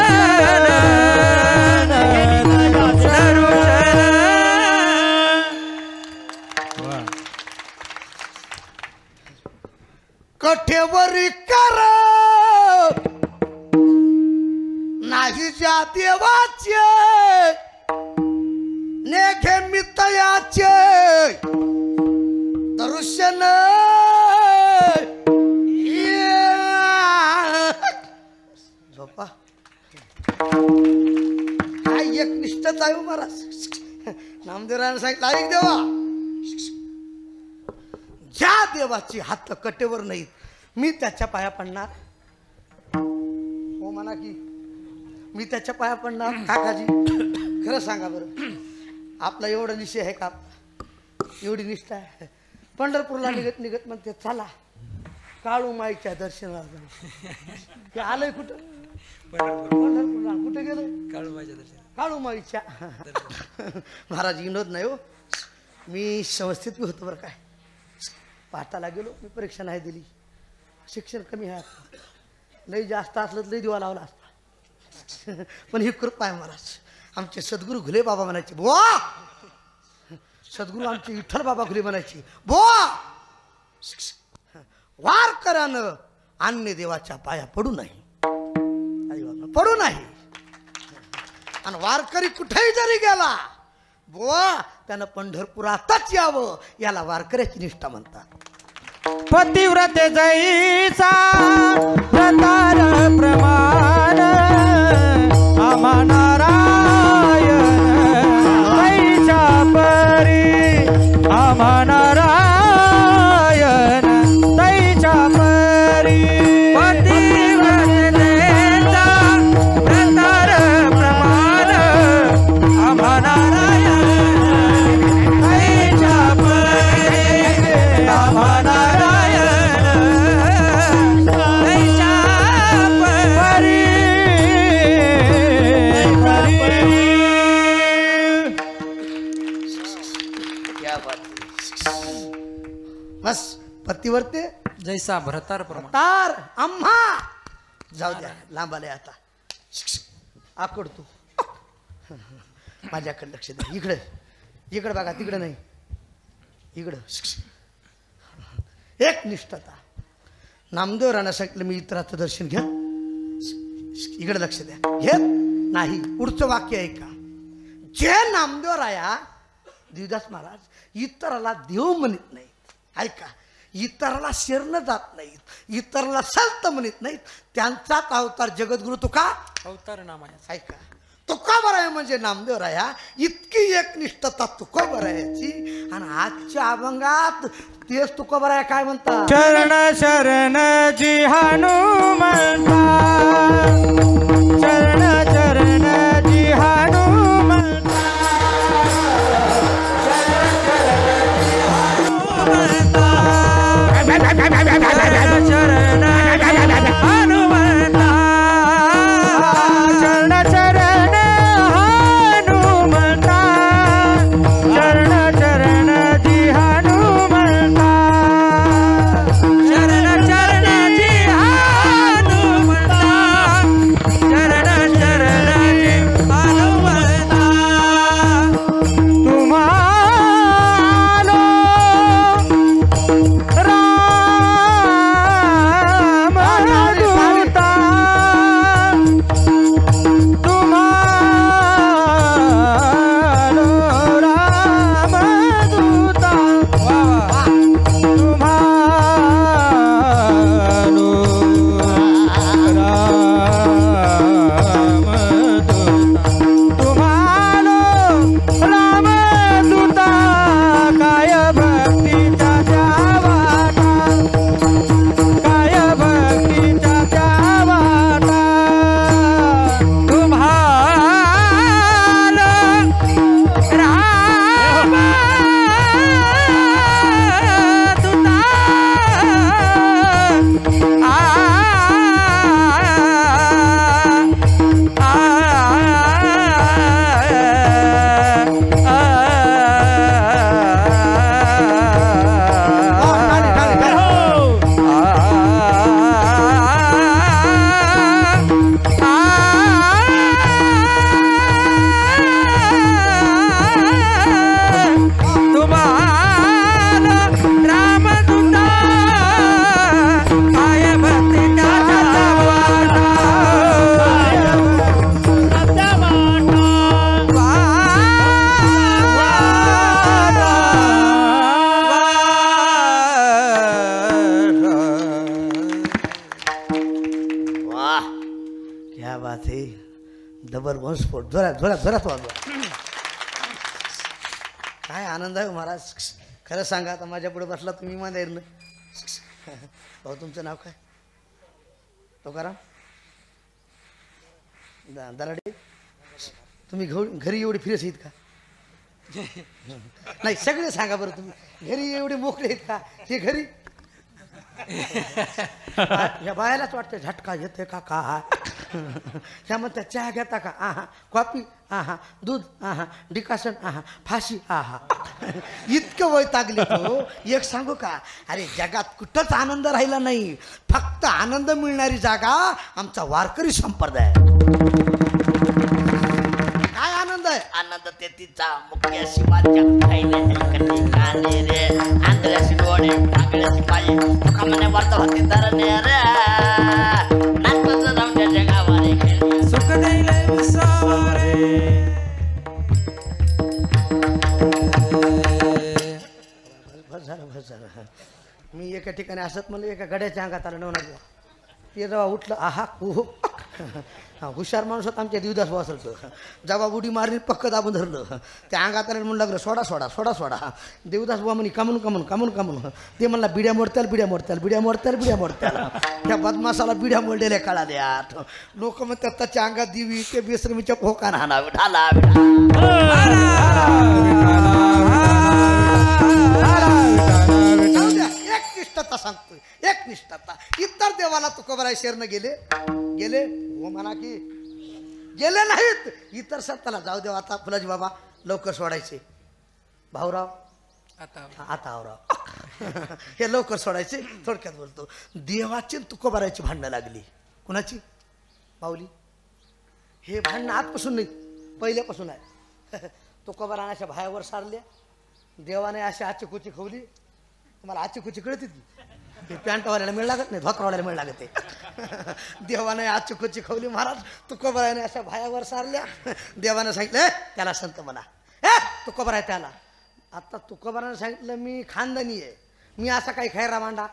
दरुशन. कठेवरी कर नाही ज्या देवाचे, नेघे मी तयाचे दर्शन. झोपा काय एक निष्ठता आहे महाराज. नामदेवरायाने सांगितलं ऐक देवा, ज्या देवाची हात कटेवर नाहीत मी त्याच्या पाया पडणार. हो म्हणा की मी त्याच्या पाया पडणार. काकाजी खरं सांगा बरं, आपला एवढा निश्चय आहे का? एवढी निष्ठा आहे? पंढरपूरला निघत निघत म्हणते चला काळू माईच्या दर्शनाला जाऊ. ते आलंय कुठं? पंढरपूरला. कुठे गेलं? काळू माईच्या. महाराज विनोद नाही हो, मी संस्थेत बी होतो बरं काय. पाठाला गेलो मी, परीक्षा नाही दिली, शिक्षण कमी आहे, लई जास्त असलं तर लई दिवा लावला असता. पण ही कृपा आहे महाराज. आमचे सद्गुरू घुले बाबा म्हणायचे बुवा, सद्गुरू आमचे विठ्ठल बाबा घुले म्हणायचे बुवा, वारकऱ्यानं अन्य देवाच्या पाया पडू नाही, पडू नाही. आणि वारकरी कुठेही जरी गेला बुवा त्यानं पंढरपुरातच यावं, याला वारकऱ्याची निष्ठा म्हणतात. पतिव्रते जैसा प्रकार प्रमाण, आम्हा नारायण तैच्या परी, आम्हा नारायण तैच्या परी. पतिव्रते जैसा प्रकार प्रमाण, आम्हा नारायण तैच्या परी, आम्हा बस पतिवर्ते जैसा भरतार प्रमाण. तार आम्हा जाऊ द्या लांब आले आता. आकड तू माझ्याकडे लक्ष द्या. इकडे इकडे बघा, तिकडे नाही, इकडं. एक निष्ठता. नामदेवरानं सांगितलं मी इतराचं दर्शन घ्या. इकडे लक्ष द्या. घेत नाही. पुढचं वाक्य आहे का, जे नामदेवराया देवदास महाराज इतराला देव म्हणत नाहीत. ऐका, इतराला शरण जात नाहीत, इतराला संत म्हणत नाहीत. त्यांचाच अवतार जगद्गुरु तुका अवतार नाम आहे. ऐका, तुकोबराय म्हणजे नामदेवराया इतकी एकनिष्ठता तुकोबरायाची. आणि आजच्या अभंगात तेच तुकोबराया काय म्हणतात? चरण शरण जी हनुमंता, चरण चरण जी हनुमंता, चरण चरण जी हनुमंता, चरण चरण हनुमंता, चरण चरण हनुमंता, चरण चरण जी हनुमंता, चरण चरण जी हनुमंता, चरण चरण जी हनुमंता. तुम्हारो रामदूता, तुम्हारो रामदूता, तुम्हारो रामदूता, तुम्हारो रामदूता, काय भक्तीचा जावाटा, काय भक्तीचा जावाटा. तुम्हारो रामदूता, वाह क्या बात है. डबल बॉम्बस्फोट जोरात जोरात जोरात वाजवा. काय आनंद आहे महाराज. खरं सांगा आता माझ्या पुढे बसला तुम्ही इमानदारीनं. भाऊ तुमचं नाव काय? तुकाराम दराडे. तुम्ही घरी एवढे फ्रेश आहेत का? नाही सगळे सांगा बरं. तुम्ही घरी एवढे मोकळे आहेत का? हे घरी या बायालाच वाटतं झटका येते का काय. ह्या म्हणतात चहा घेता का? आहा. कॉफी आहा. दूध आहा. डिकाशन आहा. फाशी आहा. इतकं वैतागले तो. एक सांगू का, अरे जगात कुठंच आनंद राहिला नाही. फक्त आनंद मिळणारी जागा आमचा वारकरी संप्रदाय. काय आनंद आहे? आनंद ते तिचा मुख्य शिवाच्या खायला कधी कांदे रे आंधळ्याशी डोळे टाकल्याची पायी तुका म्हणे वार्ता होती धरणे रे नाचतं जाऊन त्या जगावारे खेळली सुख देईले विसावारे. बस झालं. मी एका ठिकाणी असत म्हणलं एका गड्याच्या अंगात आलं नवना. ते जेव्हा उठलं आहा कुहू. हुशार माणूस होता आमच्या देवदास भाऊ असायचं. जेव्हा उडी मारली पक्क दाबून धरलं. त्या अंगात आलं म्हणून लागलं सोडा सोडा सोडा सोडा. देवदास भाऊ म्हणे कामून कामून कामून कामून. ते म्हणला बिड्या मोडत्याल बिड्या मोडत्याल बिड्या मोडत्याल बिड्या मोडत्याल. त्या बदमासाला बिड्या मोडलेल्या कळाल्या. लोक म्हणतात त्याच्या अंगात दिवी ते बेसरमीच्या भोकान हाना विठाला एकनिष्ठता सांगतोय. एकनिष्ठता. इतर देवाला तुकोबराय शरण गेले गेले हो म्हणा की गेले नाहीत. इतर संताला जाऊ देव आता फुलाजी बाबा लवकर सोडायचे. भाऊराव आता आवराव हे लवकर सोडायचे. थोडक्यात बोलतो देवाची तुकोबरायची भांडणं लागली. कुणाची? माऊली. हे भांडणं आजपासून नाही पहिल्यापासून आहे. तुकोबराने अशा भायावर सारल्या. देवाने अशी आची कुची खवली. तुम्हाला आची कुची कळते ती. हे पॅन्टवाल्याला मिळ लागत नाही धोतरवाल्याला मिळ लागत आहे. देवाने आची कुची खवली महाराज. तुकोबराने अशा भायावर सारल्या. देवाने सांगितलं त्याला संत म्हणा. तुकोबराय त्याला. आता तुकोबराने सांगितलं मी खानदानी आहे. मी असा काही खैरा मांडा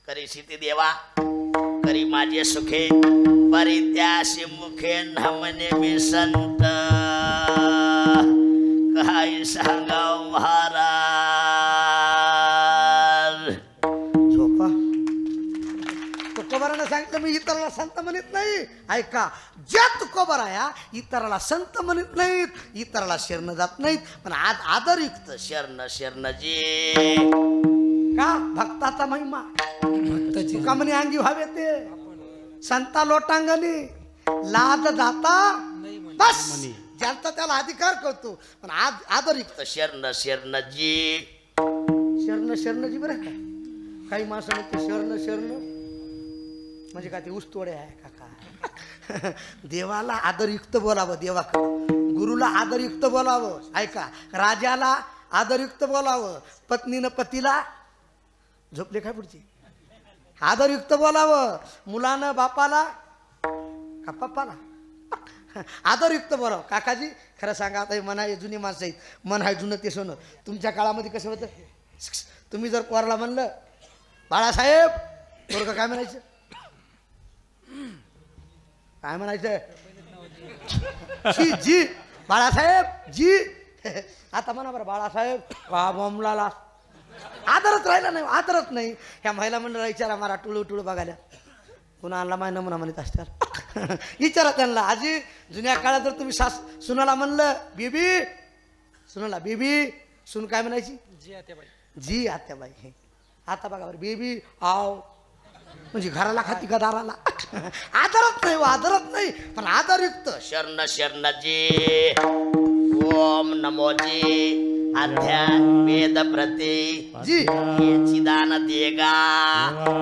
करी शिती देवा करी माझे सुखे परित्यासी मुखे न म्हणे मी संत काही सांगाव महाराज. झोपा. तुकोबारानं सांगितलं मी इतराला संत म्हणत नाही. ऐका, ज्या तुकोबाराया इतराला संत म्हणत नाहीत, इतराला शरण जात नाहीत, पण आज आदरयुक्त शरण शरणजी का भक्ताचा महिमा तुका म्हणे अंगी व्हावे ते संता लोटांगणी लाज जाता बस ज्यांचा त्याला अधिकार करतो. पण आज आदरयुक्त शरण शरणजी शरण शरणजी बरं का. काही माणसं म्हणते शरण शरण म्हणजे काय ते ऊसतोडे आहे का काय. देवाला आदरयुक्त बोलावं, देवाकडं गुरुला आदरयुक्त बोलावं. ऐका, राजाला आदरयुक्त बोलावं, पत्नीनं पतीला झोपले काय पुढची आदरयुक्त बोलावं, मुलानं बापाला का पप्पाला आदरयुक्त बोलावं. काकाजी खरं सांगा, आता हे मन आहे जुनी माणसं आहेत, मन आहे जुनं ते सोनं. तुमच्या काळामध्ये कसं होतं, तुम्ही जर पोराला म्हणलं बाळासाहेब, पोरगं काय म्हणायचं, काय म्हणायचं, जी जी बाळासाहेब जी. आता म्हणा बरं बाळासाहेब का बोंबलाला. आदरच राहिला नाही, आदरच नाही. ह्या महिला मंडळाला विचारा, मला टुळू टुळू बघायला पुन्हा आणला माय नमुना म्हणत असतात. विचारा त्यांना. आजी जुन्या काळात जर तुम्ही सुनाला म्हणलं बेबी, सुनाला बेबी, सुन काय म्हणायची, जी आत्याबाई. आता बघा बरं, बेबी आव म्हणजे घराला खाती का दाराला. आदरच नाही, आदरच नाही, पण आदरयुक्त शरण शरणजी. ओम नमोजी अध्यात्म वेद प्रती जी चिदान देगा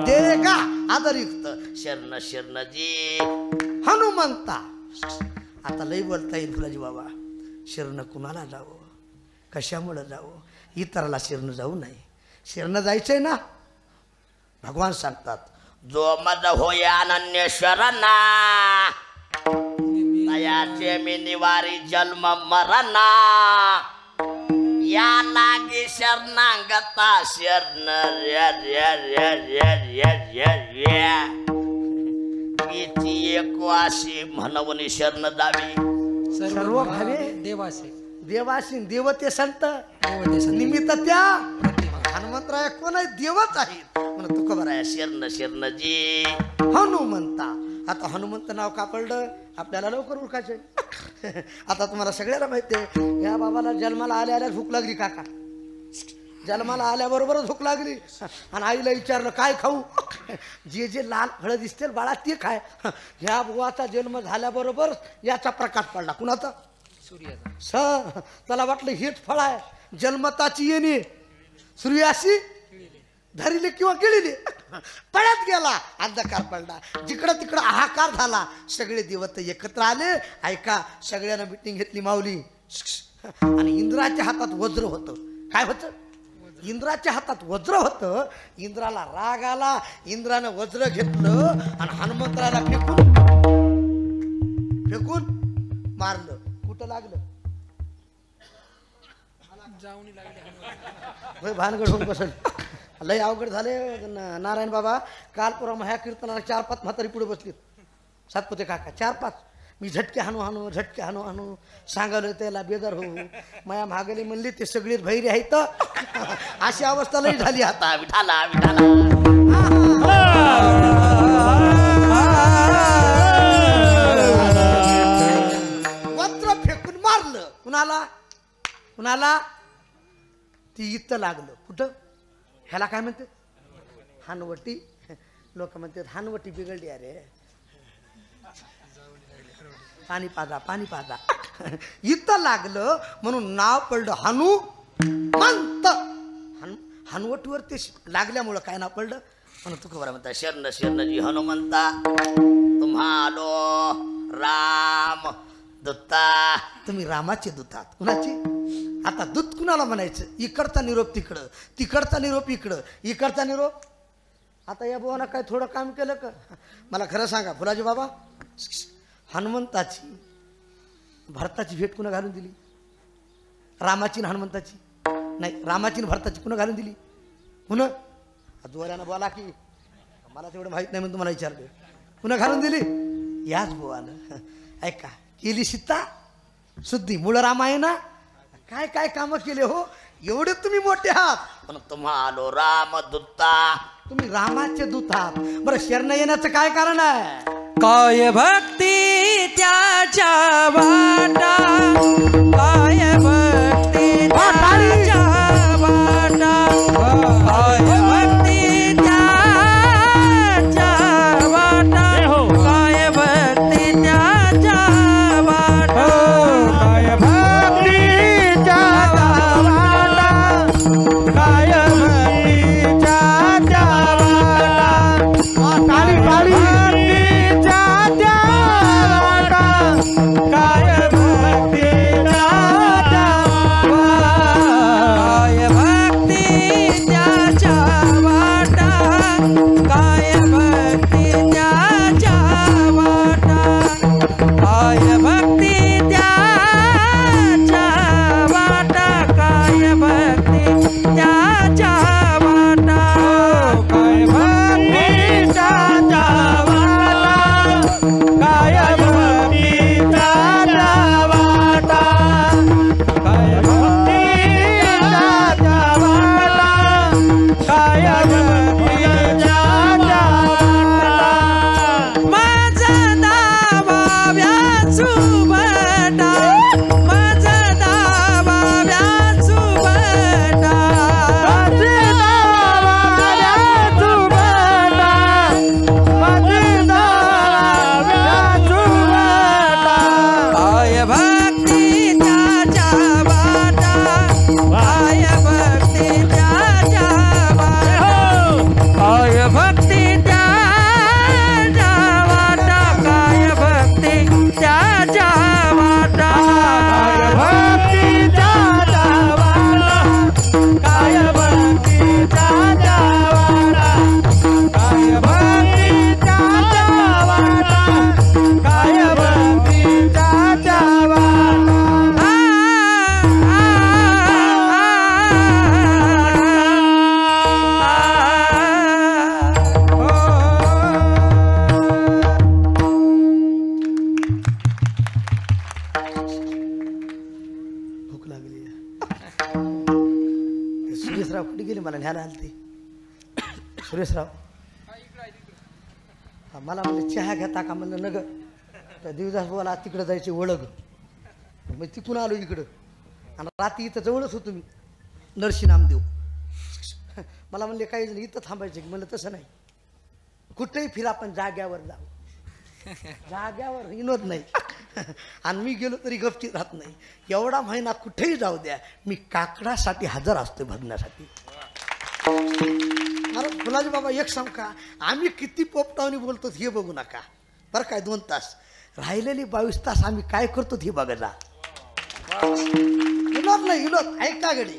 देगा आदरयुक्त शरण शरणजी. हनुमंता. आता लई बोलता येईल फुलाजी बाबा. शरण कुणाला जावं, कशामुळं जावं, इतराला शरण जाऊ नाही. शरण जायचंय ना, भगवान सांगतात जो मज होय अनन्य शरणा तयाचे मी निवारी जन्म मरणा या लागे शरणागता शरण एकवासी म्हणवनी शरण दावी. सर्व भावे देवासे देवाशी देवते संत निमित्त त्या हनुमंतराय कोण आहे, देवच आहेत म्हणून तुका बरं आहे शरण शरणजी. हनुमंता. आता हनुमंत नाव का पडलं आपल्याला लवकर उरकायचं. आता तुम्हाला सगळ्याला माहिती आहे, या बाबाला जन्माला आल्या आल्या भूक लागली. काका जन्माला आल्याबरोबरच भूक लागली आणि आईला विचारलं काय खाऊ. जे जे लाल फळं दिसतील बाळा ते खाय. ह्या बुवाचा जन्म झाल्याबरोबर याचा प्रकाश पडला. कुणाचा, सूर्याचा. त्याला वाटलं हेच फळ आहे, जन्मताची येणे सूर्याशी धरिले किंवा गिळिले. पळत गेला, अंधकार पडला, जिकडं तिकडं हाहाकार झाला. सगळे देवत एकत्र आले. ऐका, सगळ्यांना मिटिंग घेतली माऊली. आणि इंद्राच्या हातात वज्र होतं. काय होतं, इंद्राच्या हातात वज्र होतं. इंद्राला राग आला, इंद्रानं वज्र घेतलं आणि हनुमंतराला फेकून फेकून मारलं. कुठं लागलं, भानगड होऊन बसल. लय अवघड झाले नारायण बाबा. काल पुरा ह्या कीर्तनाला 4-5 म्हातारी पुढे बसलीत. सातपुते काका 4-5. मी झटके हाणू हाणू झटके हाणू हाणू सांगाल त्याला बेदर हो. माया मागली म्हणली ते सगळीच भैरी आहेत. अशी अवस्था लई झाली. आता विठाला विठाला वज्र फेकून मारलं. कुणाला, कुणाला, ती इथं लागलं. कुठं, ह्याला काय म्हणते, हानवटी. लोक म्हणतात हानवटी बिघडली. अरे पाणी पाजा, पाणी पाजा. इथं लागलं म्हणून नाव पडलं हनुमंत. हनुवटीवर ते लागल्यामुळं काय नाव पडलं म्हणून तुका बरं म्हणतात शरण शरणजी हनुमंता. तुम्हालो राम दत्ता. तुम्ही रामाचे दूत आहात. कुणाचे, आता दूत कुणाला म्हणायचं, इकडचा निरोप तिकडं, तिकडचा निरोप इकडं, इकडचा निरोप. आता या बुवानं काय थोडं काम केलं का. मला खरं सांगा फुलाजी बाबा, हनुमंताची भरताची भेट कुणा घालून दिली, रामाची न हनुमंताची नाही, रामाची न भरताची कुणा घालून दिली. पुन्हा जोरानं बोला की मला तेवढं माहित नाही म्हणून तुम्हाला विचारलं. पुन्हा घालून दिली याच बुवानं. ऐका केली सीता शुद्धी मूळ रामायणा. काय काय कामं केले हो, एवढे तुम्ही मोठे आहात. पण तुम्हा आलो रामदूता. तुम्ही रामाचे दूत आहात. बरं शरण येण्याचं काय कारण आहे? काय भक्ती त्याच्या वाटा, काय भक्ती त्याच्या वाटा, काय भक्ती त्याच्या वाटा, काय भक्ती त्याच्या वाटा, काय भक्ती त्याच्या वाटा, काय भक्ती त्याच्या वाटा, काळी काळी सुरेशराव कुठे गेले मला न्यायला आलते. सुरेशराव मला म्हणलं चहा घेता का म्हणलं नग. त्या देवदास बोला तिकडं जायचे ओळख. मग तिकडून आलो इकडं आणि रात्री इथं जवळच होतो मी नरसी नामदेव. मला म्हणले काही जण इथं थांबायचे की म्हणलं तसं नाही, कुठेही फिरा पण जाग्यावर जाऊ. जाग्यावर विनोद नाही. आणि मी गेलो तरी गपचीत राहत नाही. एवढा महिना कुठेही जाऊ द्या मी काकडासाठी हजर असतो भजनासाठी. अरे फुलाजी बाबा एक सांग का, आम्ही किती पोपटावनी बोलतो हे बघू नका बरं काय. 2 तास राहिलेली 22 तास आम्ही काय करतो हे बघा जा. विनोद नाही विनोद. ऐका गडी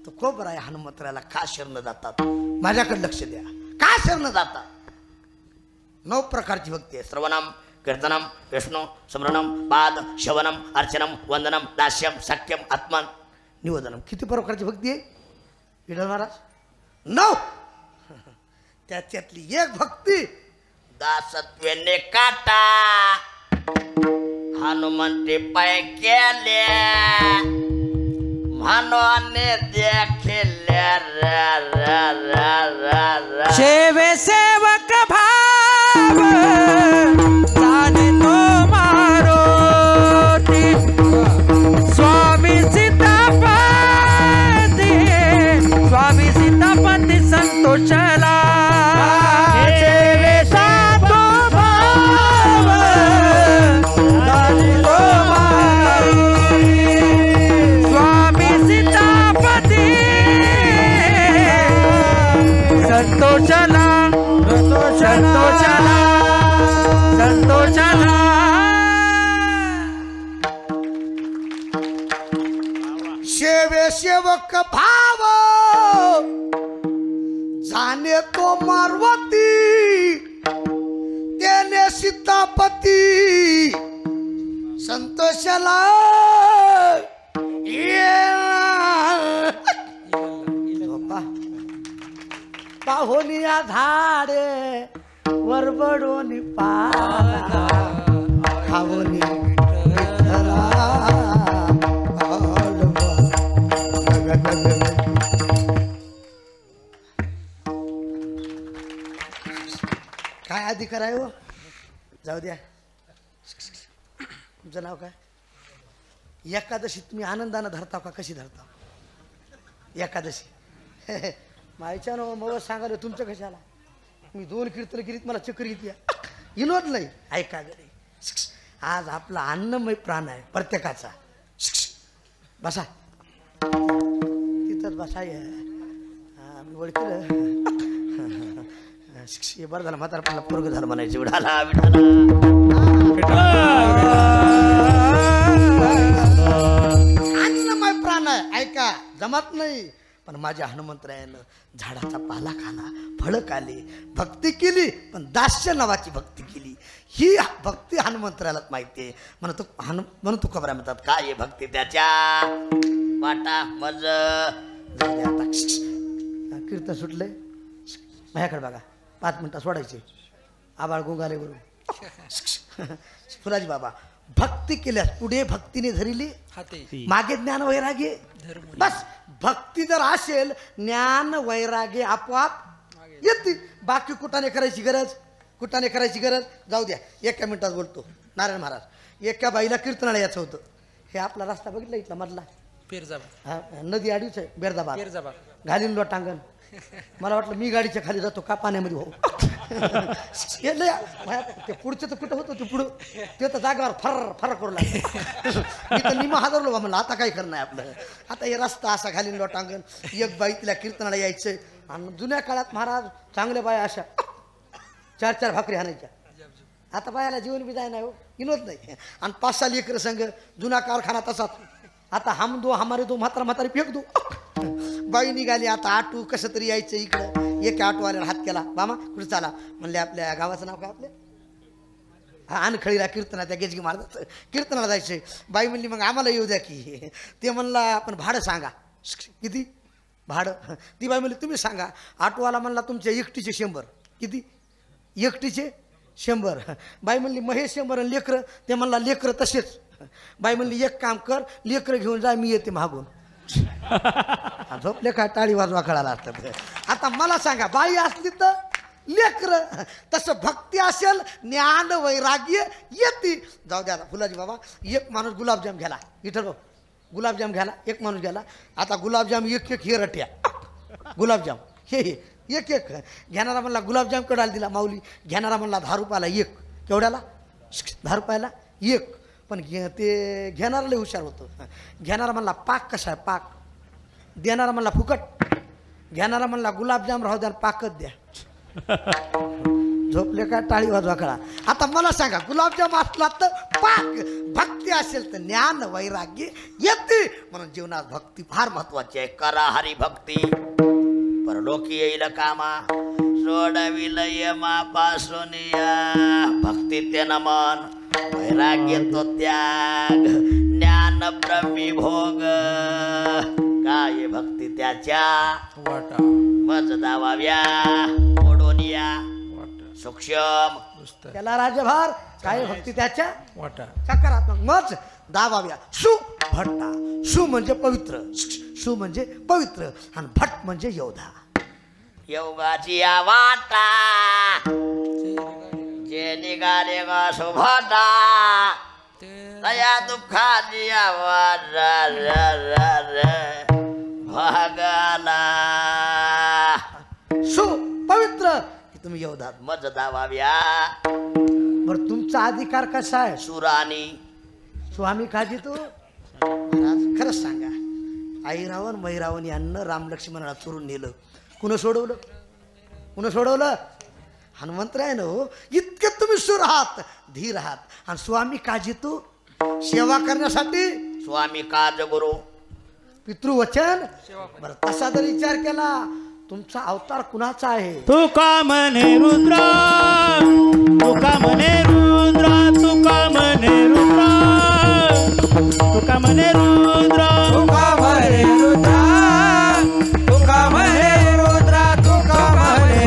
तो खूप आहे हनुमंतराला का शरण जातात माझ्याकडे लक्ष द्या. का शरण जातात? 9 प्रकारची भक्ती आहे. श्रवणम कीर्तनम विष्णू स्मरणम पाद शवनम अर्चनम वंदनम दास्यम सख्यम आत्मन निवेदनम. किती प्रकारची भक्ती आहे विठ्ठल महाराज? 9. त्याच्यातली एक भक्ती दासत्वेने काटा हनुमंती पाय केले म्हणून देखिल्या सेवे सेवक भाव जाने तो मारोती स्वामी सीतापति संतोषला. सेवे सातो भाव जाने तो मारोती स्वामी सीतापति संतोषला संतोषला संतोषला. सेवे सेवक भाव जाने तो मारवती त्याने सीतापती संतोषला. होनिया झाडे वरबडोनी पाला खावनी विठ्ठला काय अधिकार आहे हो जाऊ द्या तुमचं नाव काय एकादशी तुम्ही आनंदानं धरता का कशी धरता एकादशी मायच्या नो मग सांगाल तुमचं कशाला मी 2 कीर्तन करीत मला चक्कर येते विनोद नाही ऐका गडे आज आपला अन्नमय प्राण आहे प्रत्येकाचा बसा तिथंच बसा मी ओळखलं हे बरं झालं म्हातारपणाला पोरग झालं म्हणायचे विडाला अन्नमय प्राण आहे ऐका जमत नाही पण माझ्या हनुमंतरायानं झाडाचा पाला खाला फळं खाली भक्ती केली पण दास्य नावाची भक्ती केली ही भक्ती हनुमंतरायालाच माहिती आहे म्हणून तू खबरा म्हणतात काय आहे भक्ती त्याच्या वाटा मज आता कीर्तन सुटले माझ्याकडे बघा 5 मिनिटं सोडायचे आबाळ गुंगाले बरोबर फुलाजी बाबा भक्ती केल्यास पुढे भक्तीने धरिली मागे ज्ञान वैराग्य बस भक्ती जर असेल ज्ञान वैराग्य आपोआप येते बाकी कुठाने करायची गरज जाऊ द्या 1 मिनिटात बोलतो नारायण महाराज एका बाईला कीर्तनाला यायचं होतं हे आपला रस्ता बघितला इथला मधला नदी आडीच आहे बेरदाबाद घालीन लोटांगण मला वाटलं मी गाडीच्या खाली जातो का पाण्यामध्ये ते पुढचं तर कुठं होतं ते पुढं ते तर जागेवर फर करू लागले मी तर निम हादरलो म्हणलं आता काय करणं आहे आपलं आता हे रस्ता असा घालीन लोटांगण एक बाई तिला कीर्तनाला यायचं आणि जुन्या काळात महाराज चांगल्या बाया अशा 4 भाकरी आणायच्या आता बायाला जीवन बी जाय नाही हो विनोद नाही आणि 5-6 लेकरं संघ जुना कारखाना तसाच आता हम दो हमारे दो म्हातारी फेक दो बाई निघाली आता आटू कसं तरी यायचं इकडं एक आटोवाल्याला हात केला मामा कुठे चाला म्हणले आपल्या गावाचं नाव काय आपल्या अनखळीला कीर्तना त्या गेजगी महाराजाचं कीर्तनाला जायचं बाई म्हणली मग आम्हाला येऊ द्या की ते म्हणला आपण भाडं सांगा किती भाडं ती बाई म्हणली तुम्ही सांगा आटोवाला म्हणला तुमच्या एकटीचे 100 किती एकटीचे 100 बाई म्हणली महेश 100 आणि लेकरं ते म्हणला लेकरं तसेच बाई म्हणली एक काम कर लेकरं घेऊन जा मी येते मागून झोपले काय टाळी वाजवा कळाला असतात आता मला सांगा बाई असली तर लेकरं तसं भक्ती असेल ज्ञान वैराग्य येते जाऊ द्या फुलाजी बाबा एक माणूस गुलाबजाम घ्याला इथं गुलाबजाम घ्याला एक माणूस घ्याला आता गुलाबजाम एक हे रट्या गुलाबजाम हे एक घेणारा म्हणला गुलाबजाम कडायला दिला माऊली घेणारा म्हणला 10 रुपयाला एक केवढ्याला 10 रुपयाला एक पण ते घेणारा लय हुशार होतं घेणारा म्हणला पाक कसा आहे पाक देणारा म्हणला फुकट घेणारा म्हणला गुलाबजाम राहू द्या पाकच द्या झोपले का टाळी वाजवा कळा आता मला सांगा गुलाबजाम असला तर पाक भक्ती असेल तर ज्ञान वैराग्य येते म्हणून जीवनात भक्ती फार महत्वाची आहे करा हरी भक्ती परलोकी येईल कामा सोडविल यमापासून भक्ती ते नमन वैराग्य तो त्याग ज्ञान ब्रह्मी भोग काय भक्ती त्याच्या मज दावाव्या ओढोनिया सूक्ष्म त्याला राजभार काय भक्ती त्याच्या सकारात्मक मज दावाव्या सु भट्टा सु म्हणजे पवित्र सु म्हणजे पवित्र आणि भट म्हणजे योद्धा योगाची या वाटा जे निघाले गा सुभाटा तया दुःखाची आवाज भागाला सु पवित्र तुम्ही योद्धात मज दावाव्या बरं तुमचा अधिकार कसा आहे सुरानी स्वामी काजी तू खरंच सांगा आई रावण मै रावण यांना राम लक्ष्मणाला चोरून नेलं कुणं सोडवलं हनुमंतरायनं हो इतके तुम्ही सुर आहात धीर आहात आणि स्वामी काजी तू सेवा करण्यासाठी स्वामी काज गुरु पितृवचन बरं तसा जर विचार केला तुमचा अवतार कुणाचा आहे तुका म्हणे रुद्रा तुका म्हणे रुद्रा तुका म्हणे रुद्रा तुका म्हणे रुद्रा तुका म्हणे रुद्रा तुका म्हणे रुद्रा तुका म्हणे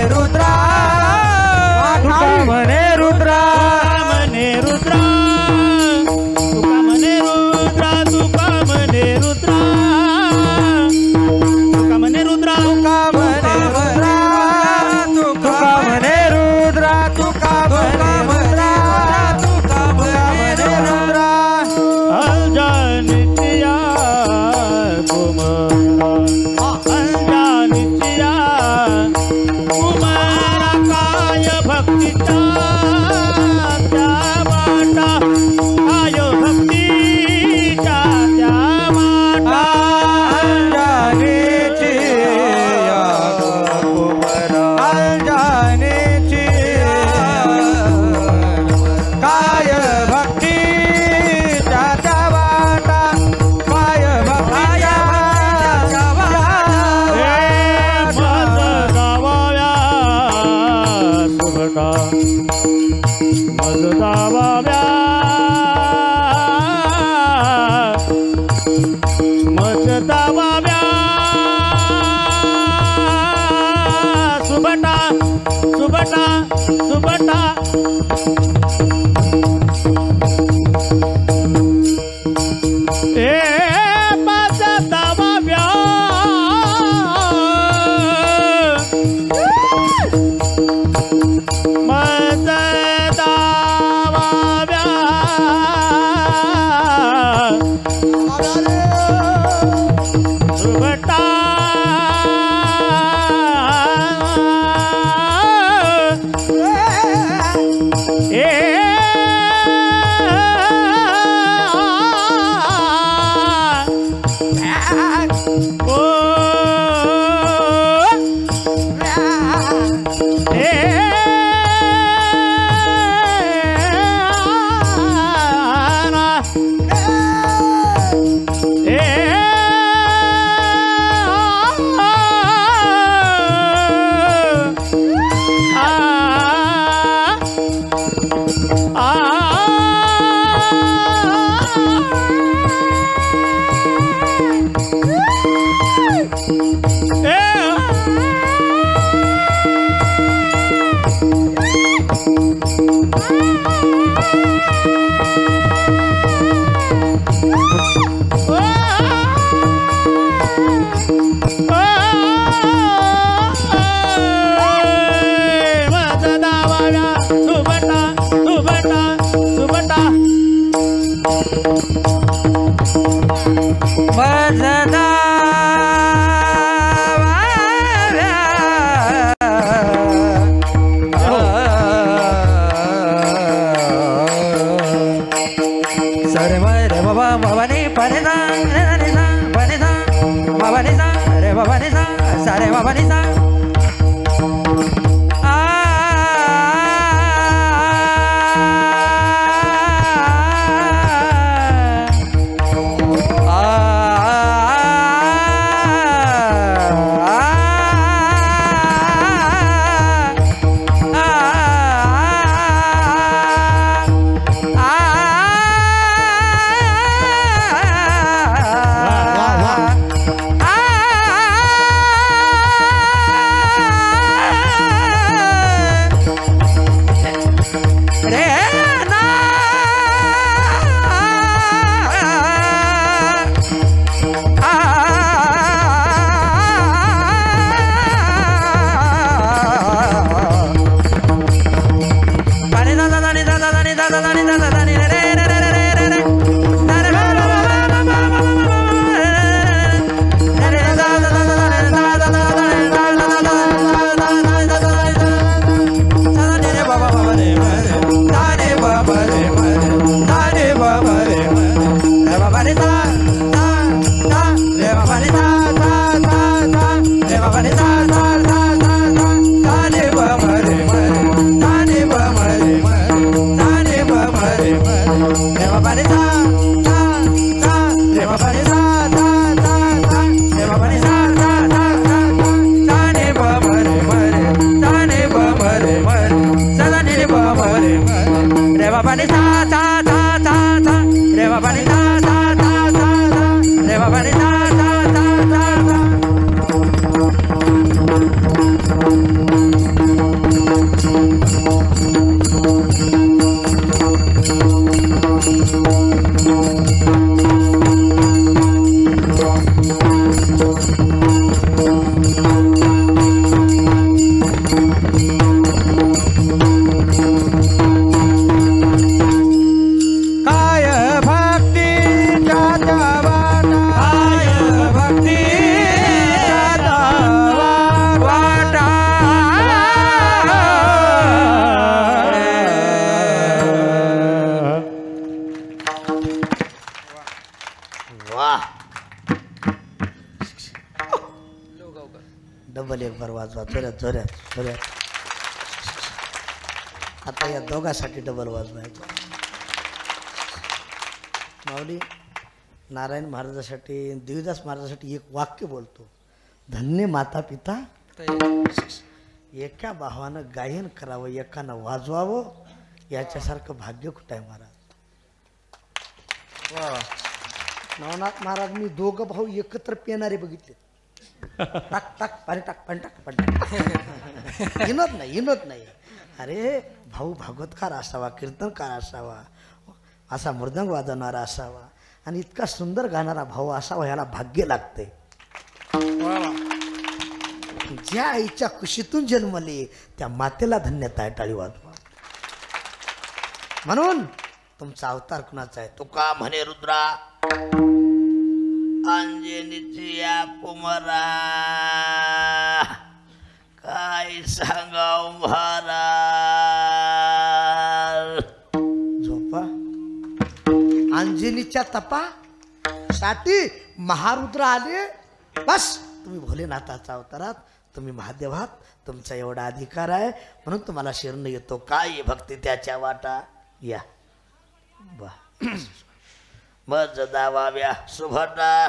दाबाव्या सुबटा सुबटा सुबटा माझा दाबाव्या माझा दाबाव्या सुबटा डबल एक बार वाजवा जोऱ्यात जोऱ्यात जोऱ्यात. आता या दोघांसाठी डबल वाजवायचं. माऊली नारायण महाराजासाठी देवीदास महाराजासाठी एक वाक्य बोलतो. धन्य माता पिता एका भावानं गायन करावं एकानं वाजवावं याच्यासारखं भाग्य कुठं आहे महाराज. नवनाथ महाराज मी दोघं भाऊ एकत्र पेणारे बघितले. टाक टाक पाणी टाक पाणी टाक पाणी टाक. हिनत नाही. अरे भाऊ भागवतकार असावा, कीर्तनकार असावा, असा मृदंग वाजवणारा असावा आणि इतका सुंदर गाणारा भाऊ असावा, ह्याला भाग्य लागते. ज्या आईच्या कुशीतून जन्मले त्या मातेला धन्यता आहे. टाळी वाजवा. म्हणून तुमचा अवतार कुणाचा आहे? तुका म्हणे रुद्रा अंजनीची या कुमारा काय सांगाव महाराज. झोपा. अंजनीच्या तपा साठी महारुद्र आले. बस तुम्ही भोलेनाथाचा अवतारात, तुम्ही महादेवात, तुमचा एवढा अधिकार आहे म्हणून तुम्हाला शरण येतो. काय भक्ती त्याच्या वाटा. या बा. मज दावाव्या सुभटा.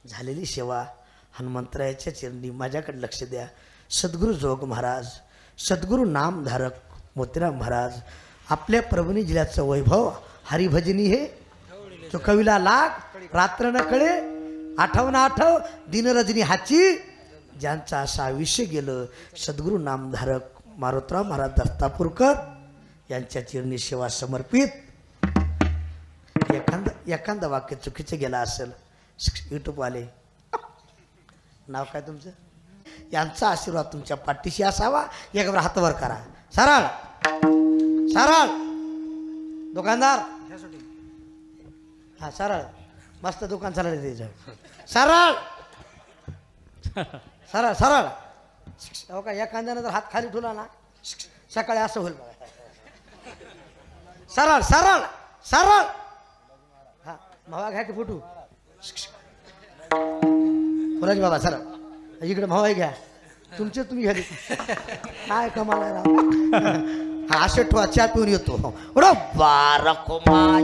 झालेली सेवा हनुमंतरायाच्या चरणी माझ्याकडे लक्ष द्या. सद्गुरू जोग महाराज, सद्गुरू नामधारक मोतीराम महाराज आपल्या परभणी जिल्ह्याचं वैभव हरिभजनी हे तो कवीला लाग रात्र न कळे आठव ना आठव दिनरजनी हाची. ज्यांचं असं आयुष्य गेलं सद्गुरू नामधारक मारुतराव महाराज दत्तापूरकर यांच्या चरणी सेवा समर्पित. एखादं वाक्य चुकीचं गेलं असेल यूट्यूबवाले, नाव काय तुमचं? यांचा आशीर्वाद तुमच्या पाठीशी असावा. एक हात वर करा. सरळ सरळ. दुकानदार हा सरळ. मस्त दुकान चाललं त्याचं. सरळ सरळ सरळ. हो का एखाद्यानं जर हात खाली ठेवला ना सकाळी असं होईल बघा. सरळ सरळ सरळ. हा मावा घ्या की फुटू. बोलाजी बाबा सरळ. इकडे मावा घ्या. तुमचे तुम्ही घ्या. काय कमाल आहे राव. हा असे ठेवा. चहा पिऊन येतो. बारकुमार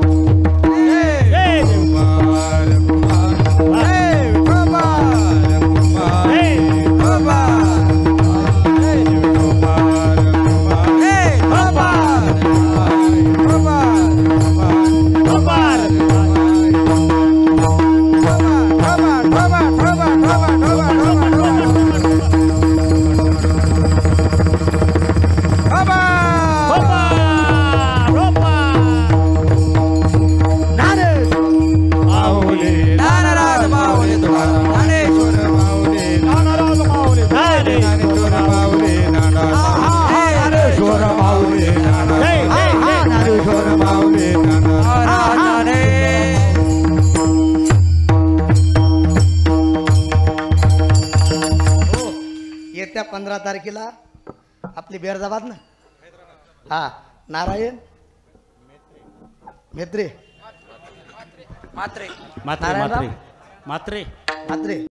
येत्या 15 तारखेला आपली बेरजाबाद ना. हा नारायण मेत्रे मात्रे नारायणराव मात्रे मात्रे